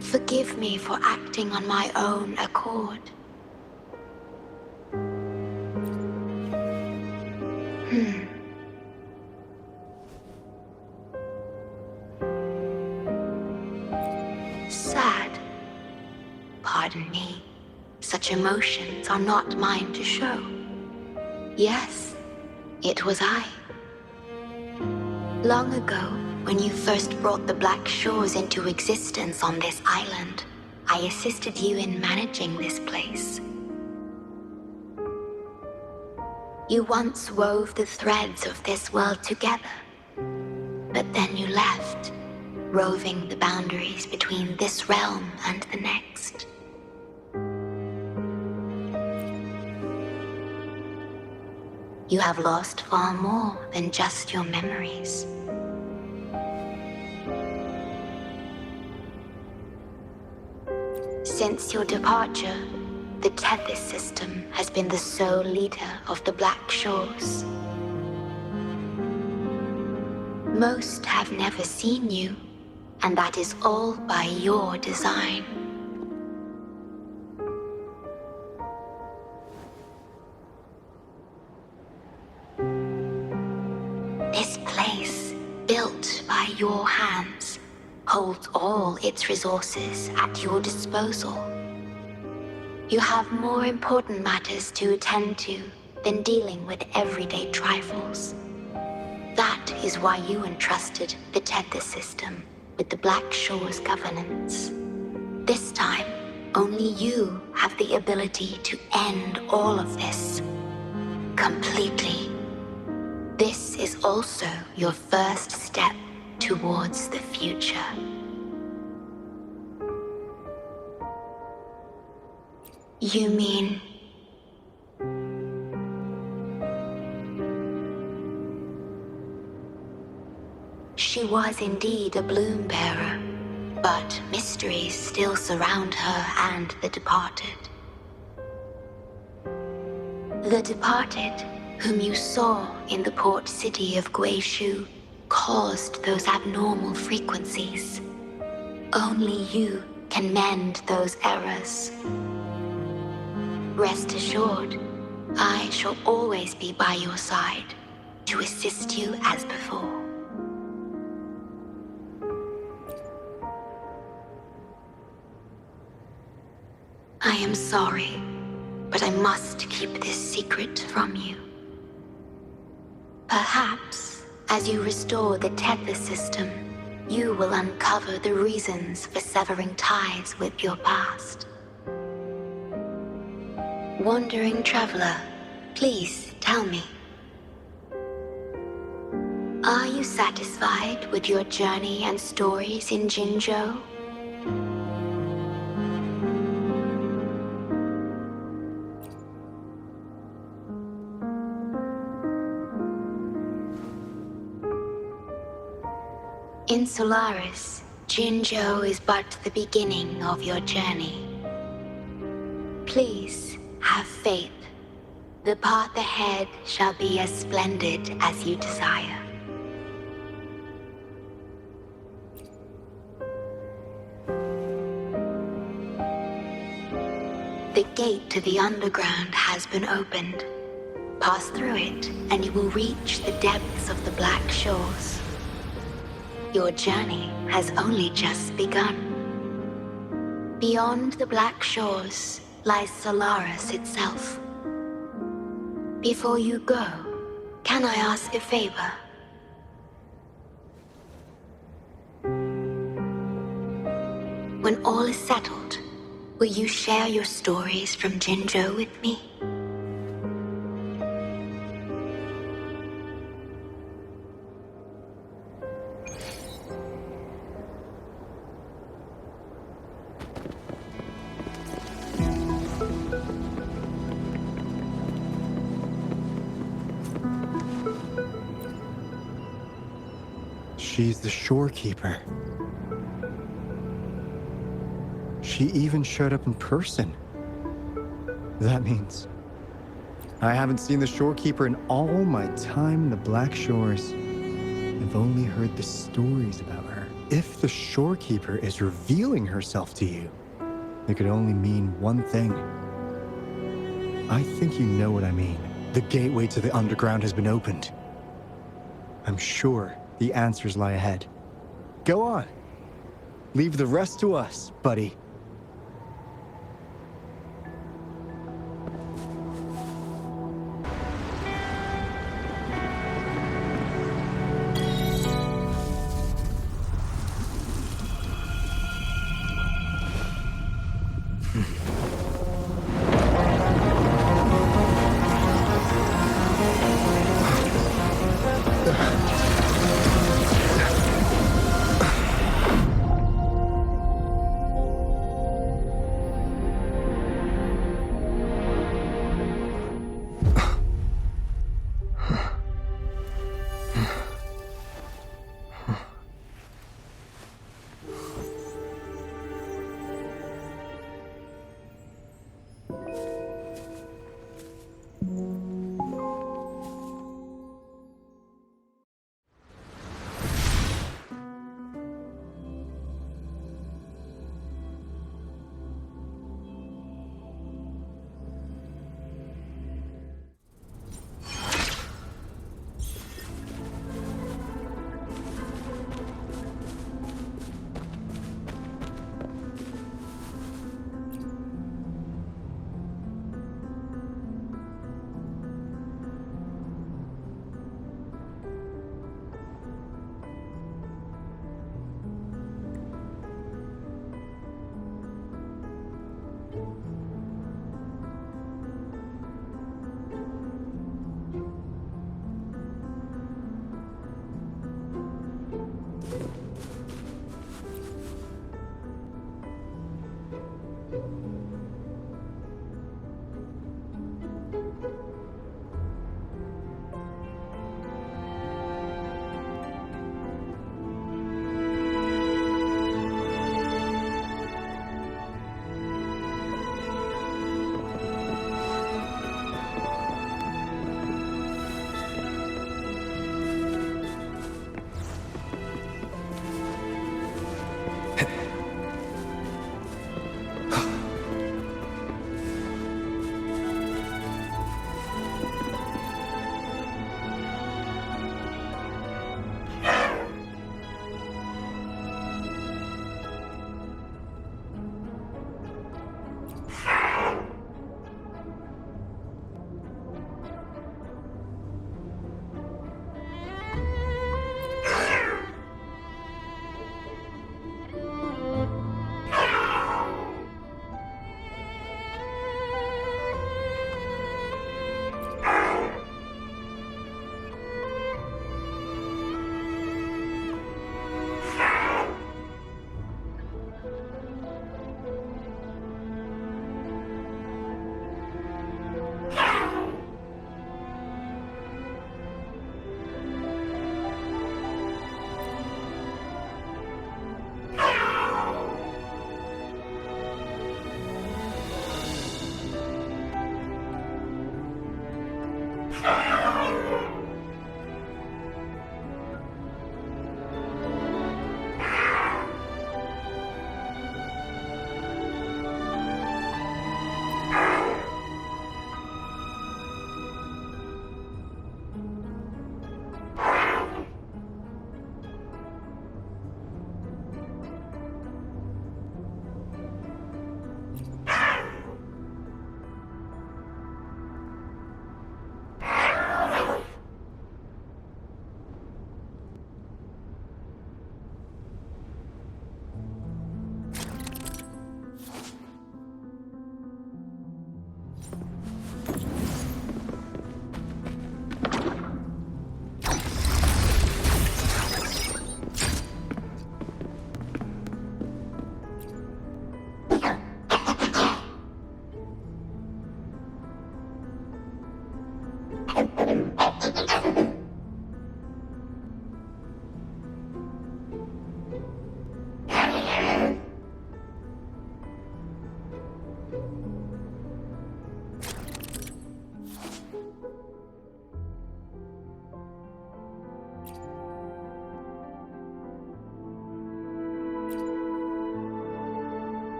Forgive me for acting on my own accord. Sad. Pardon me. such emotions are not mine to show. Yes, it was I. Long ago, when you first brought the Black Shores into existence on this island, I assisted you in managing this place. You once wove the threads of this world together, but then you left, roving the boundaries between this realm and the next. You have lost far more than just your memories. Since your departure, the Tethys system has been the sole leader of the Black Shores. Most have never seen you, and that is all by your design. This place, built by your hands, holds all its resources at your disposal. You have more important matters to attend to than dealing with everyday trifles. That is why you entrusted the Tethys system with the Black Shores governance. This time, only you have the ability to end all of this. Completely. This is also your first step towards the future. You mean... She was indeed a bloom bearer, but mysteries still surround her and the departed. The departed, whom you saw in the port city of Guishu, caused those abnormal frequencies. Only you can mend those errors. Rest assured, I shall always be by your side to assist you as before. I am sorry, but I must keep this secret from you. Perhaps, as you restore the Tethys system, you will uncover the reasons for severing ties with your past. Wandering traveler, please tell me. Are you satisfied with your journey and stories in Jinzhou? In Solaris, Jinzhou is but the beginning of your journey. Please, have faith. The path ahead shall be as splendid as you desire. The gate to the underground has been opened. Pass through it, and you will reach the depths of the Black Shores. Your journey has only just begun. Beyond the Black Shores lies Solaris itself. Before you go, can I ask a favor? When all is settled, will you share your stories from Jinzhou with me? She's the shorekeeper. She even showed up in person. That means I haven't seen the shorekeeper in all my time in the Black Shores. I've only heard the stories about her. If the shorekeeper is revealing herself to you, it could only mean one thing. I think you know what I mean. The gateway to the underground has been opened. I'm sure the answers lie ahead. Go on. Leave the rest to us, buddy.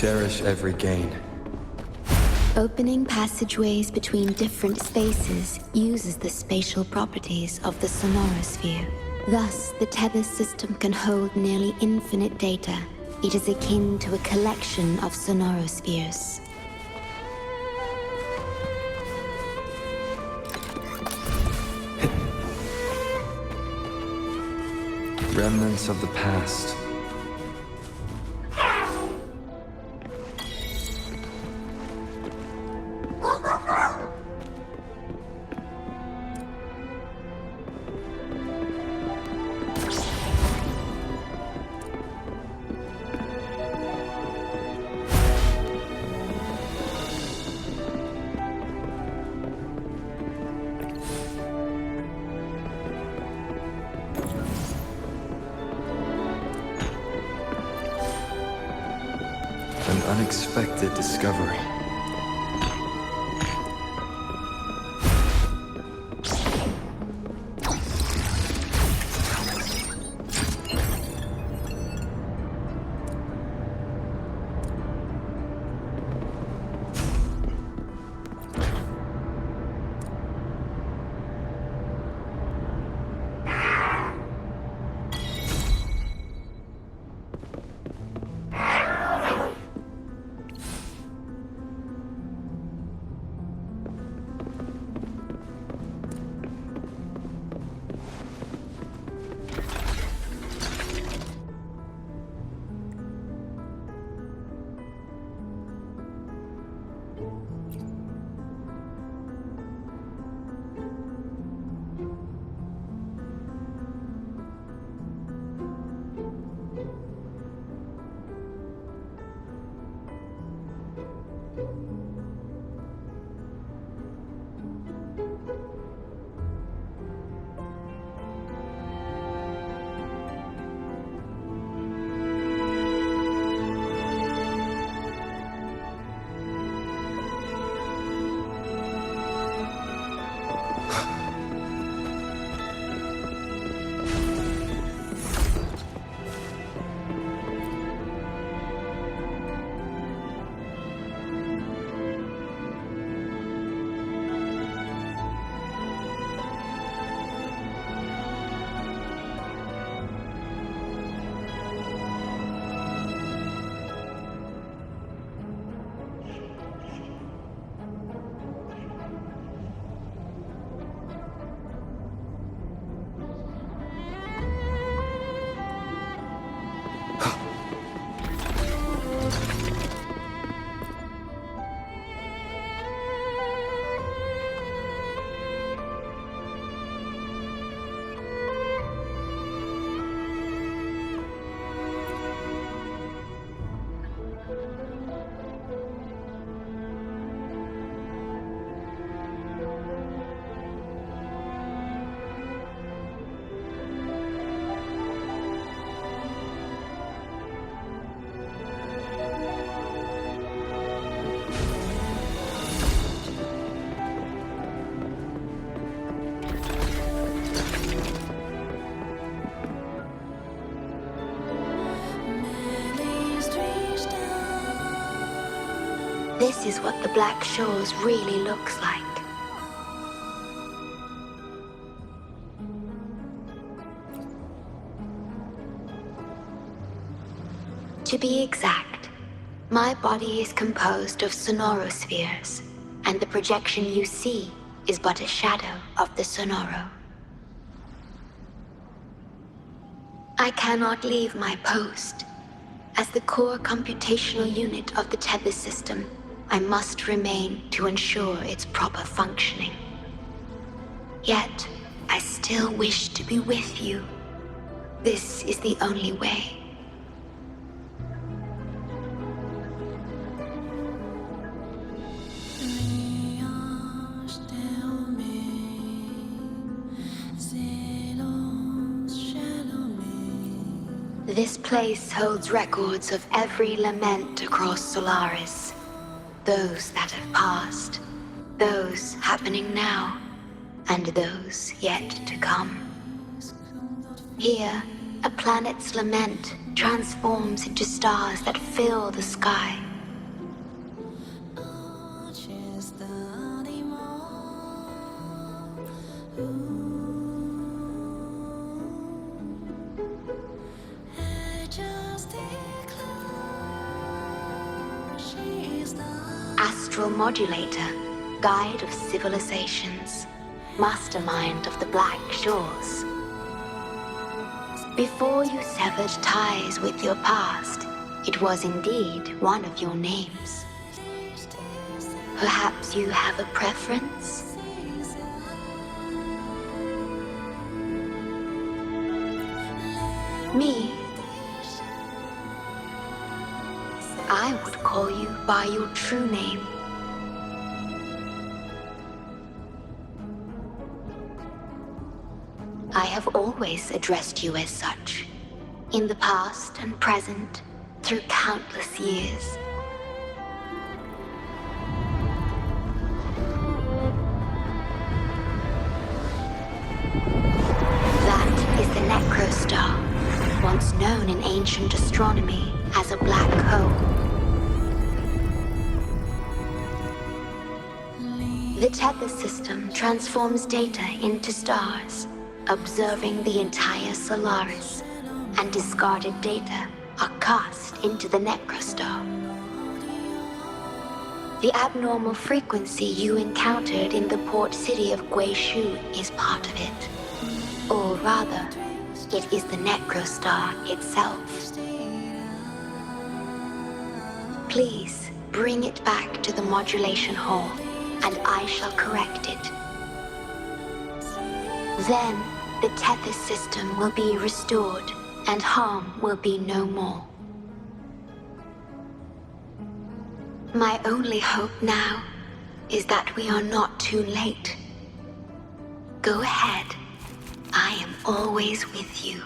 cherish every gain. Opening passageways between different spaces uses the spatial properties of the sonorosphere. Thus, the tether system can hold nearly infinite data. It is akin to a collection of sonorospheres. Remnants of the past. An unexpected discovery. This is what the Black Shores really looks like. To be exact, my body is composed of sonorospheres, and the projection you see is but a shadow of the sonoro. I cannot leave my post. As the core computational unit of the tether system, I must remain to ensure its proper functioning. Yet, I still wish to be with you. This is the only way. This place holds records of every lament across Solaris. Those that have passed, those happening now, and those yet to come. Here, a planet's lament transforms into stars that fill the sky, Spectral Modulator, Guide of Civilizations, Mastermind of the Black Shores. Before you severed ties with your past, it was indeed one of your names. Perhaps you have a preference? Me? I would call you by your true name. I have always addressed you as such, in the past and present, through countless years. That is the Necrostar, once known in ancient astronomy as a black hole. The tether system transforms data into stars, observing the entire Solaris, and discarded data are cast into the Necrostar. The abnormal frequency you encountered in the port city of Guishu is part of it. Or rather, it is the Necrostar itself. Please, bring it back to the modulation hall, and I shall correct it. Then, the Tethys system will be restored, and harm will be no more. My only hope now is that we are not too late. Go ahead. I am always with you.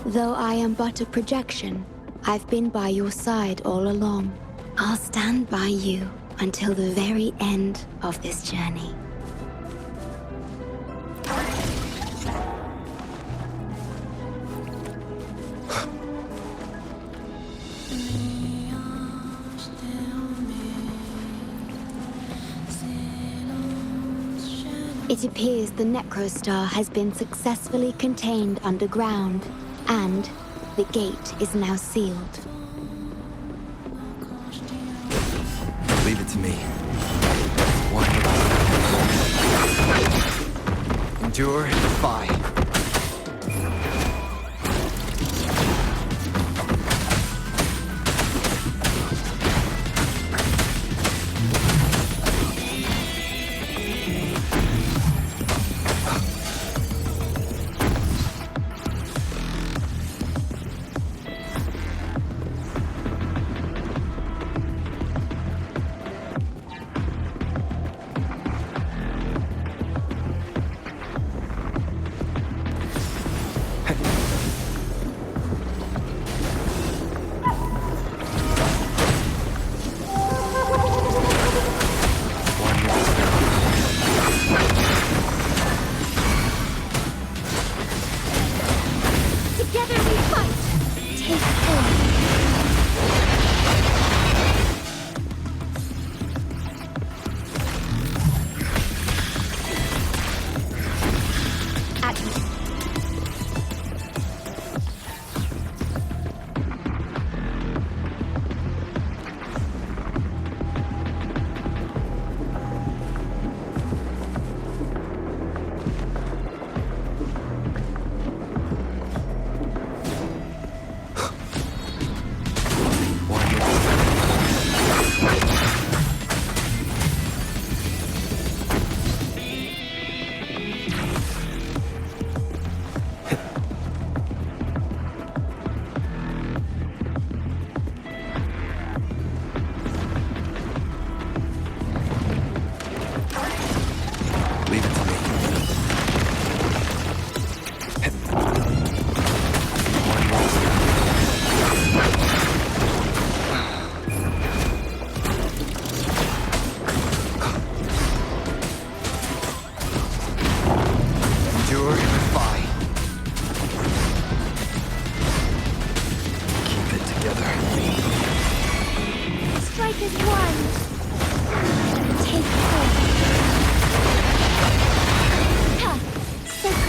Though I am but a projection, I've been by your side all along. I'll stand by you until the very end of this journey. It appears the Necrostar has been successfully contained underground, and the gate is now sealed. Leave it to me. Endure, defy.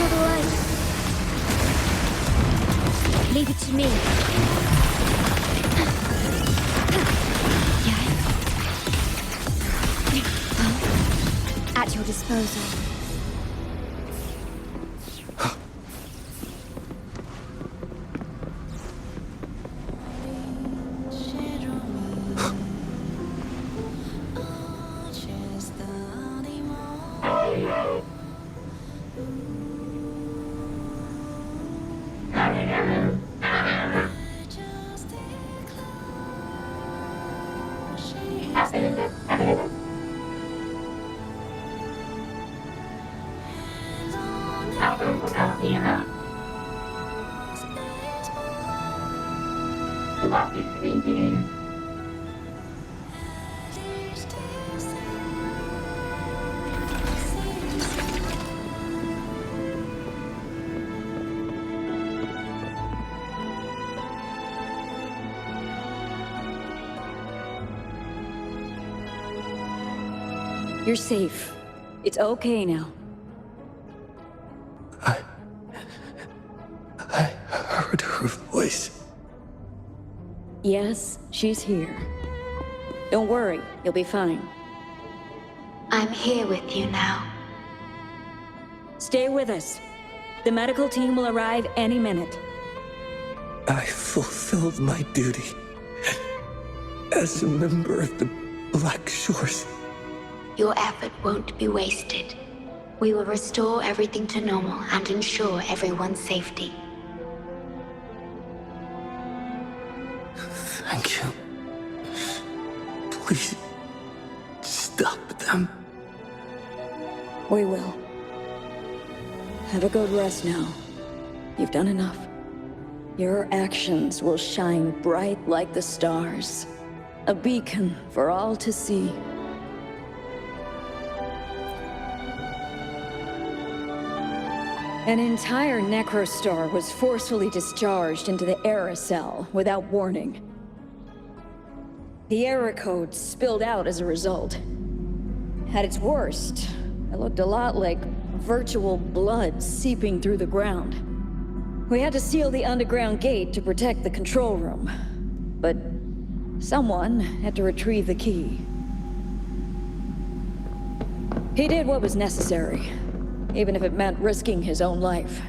for the light. Leave it to me. Yes. At your disposal. You're safe. It's okay now. I heard her voice. Yes, she's here. Don't worry, you'll be fine. I'm here with you now. Stay with us. The medical team will arrive any minute. I fulfilled my duty as a member of the Black Shores. Your effort won't be wasted. We will restore everything to normal and ensure everyone's safety. Thank you. Please, stop them. We will. Have a good rest now. You've done enough. Your actions will shine bright like the stars. A beacon for all to see. An entire Necrostar was forcefully discharged into the Era Cell without warning. The Era code spilled out as a result. At its worst, it looked a lot like virtual blood seeping through the ground. We had to seal the underground gate to protect the control room. But someone had to retrieve the key. He did what was necessary, even if it meant risking his own life.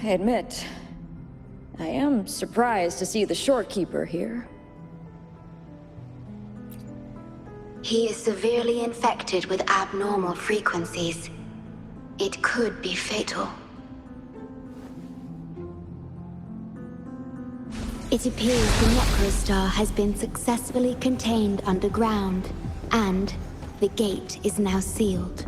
I admit, I am surprised to see the Shorekeeper here. He is severely infected with abnormal frequencies. It could be fatal. It appears the Necrostar has been successfully contained underground, and the gate is now sealed.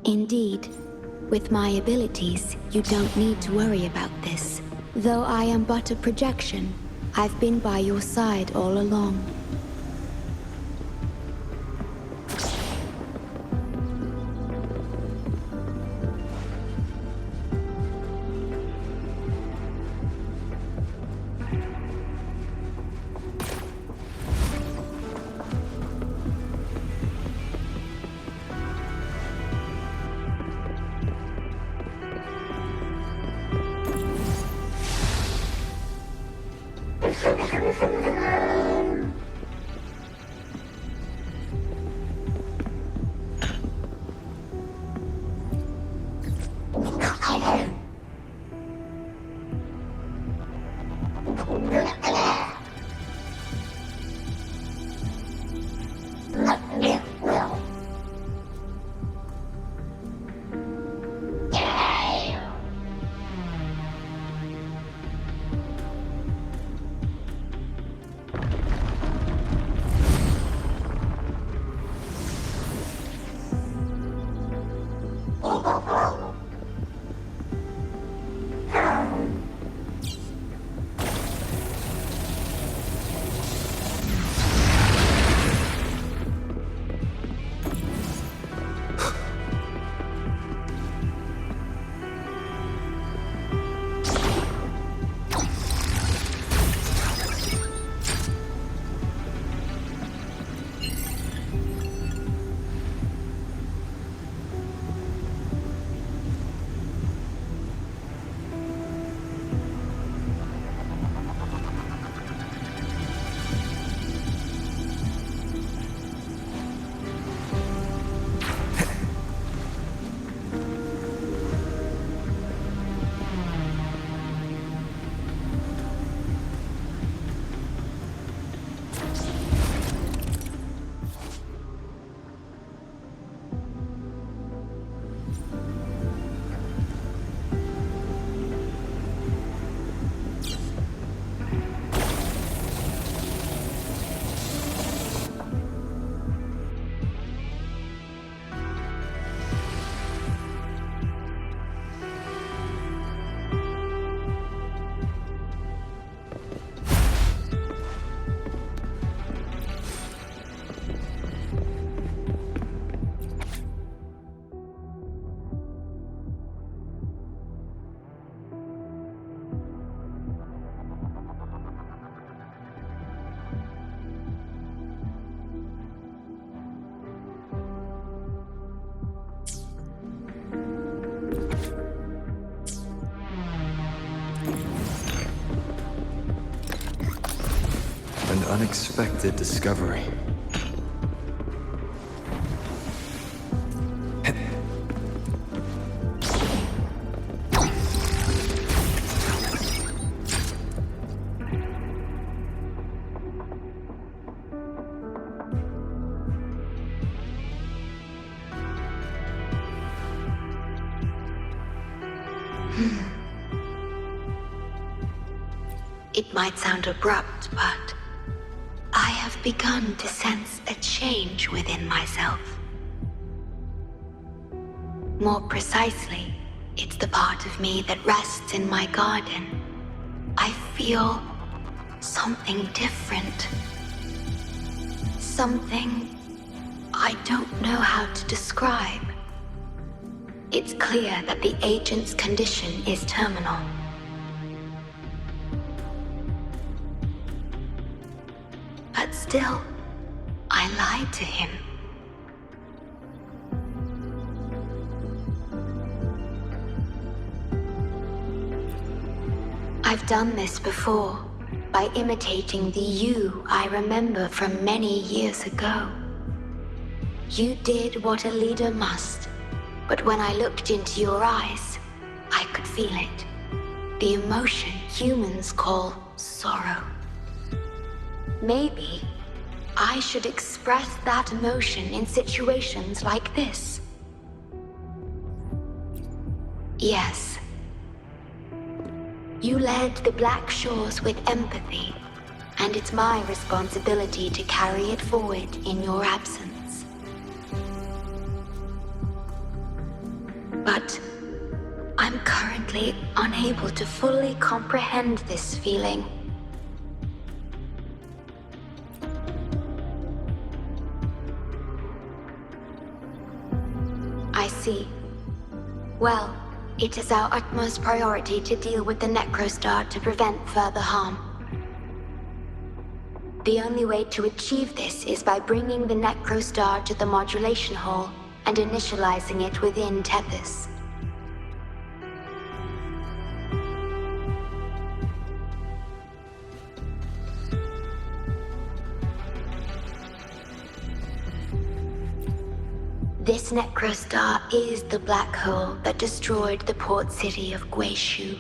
Indeed, with my abilities, you don't need to worry about this. Though I am but a projection, I've been by your side all along. An unexpected discovery. It might sound abrupt, but I have begun to sense a change within myself. More precisely, it's the part of me that rests in my garden. I feel something different. Something I don't know how to describe. It's clear that the agent's condition is terminal. But still, I lied to him. I've done this before, by imitating the you I remember from many years ago. You did what a leader must, but when I looked into your eyes, I could feel it. The emotion humans call sorrow. Maybe I should express that emotion in situations like this. Yes. You led the Black Shores with empathy, and it's my responsibility to carry it forward in your absence. But I'm currently unable to fully comprehend this feeling. I see. Well, it is our utmost priority to deal with the Necrostar to prevent further harm. The only way to achieve this is by bringing the Necrostar to the modulation hall and initializing it within Tethys. This Necrostar is the black hole that destroyed the port city of Guishu.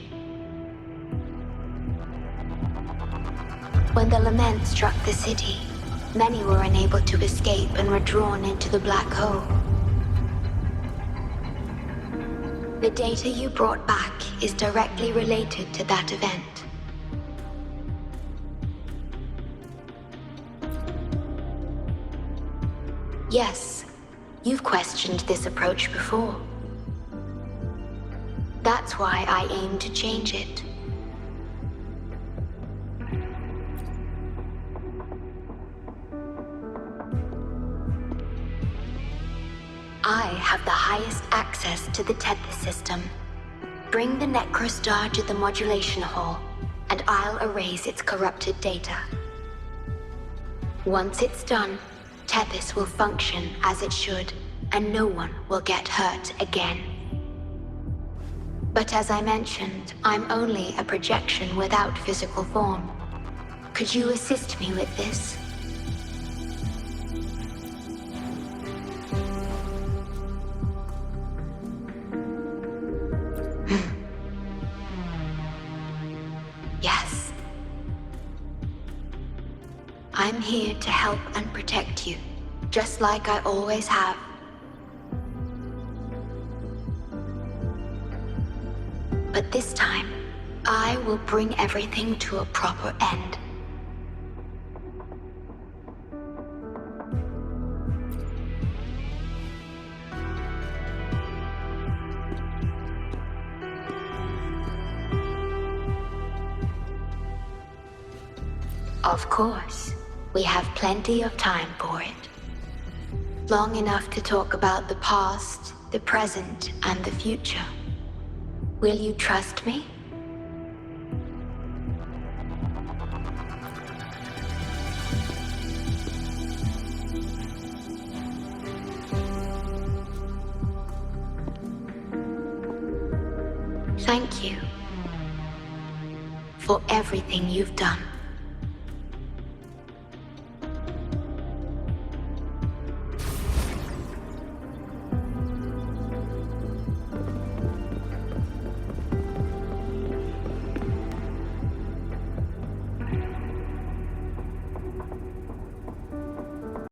When the lament struck the city, many were unable to escape and were drawn into the black hole. The data you brought back is directly related to that event. Yes. You've questioned this approach before. That's why I aim to change it. I have the highest access to the Tethys system. Bring the Necrostar to the modulation hall, and I'll erase its corrupted data. Once it's done, Tethys will function as it should, and no one will get hurt again. But as I mentioned, I'm only a projection without physical form. Could you assist me with this? Yes. I'm here to help and protect you, just like I always have. But this time, I will bring everything to a proper end. Of course, we have plenty of time for it. Long enough to talk about the past, the present, and the future. Will you trust me? Thank you for everything you've done.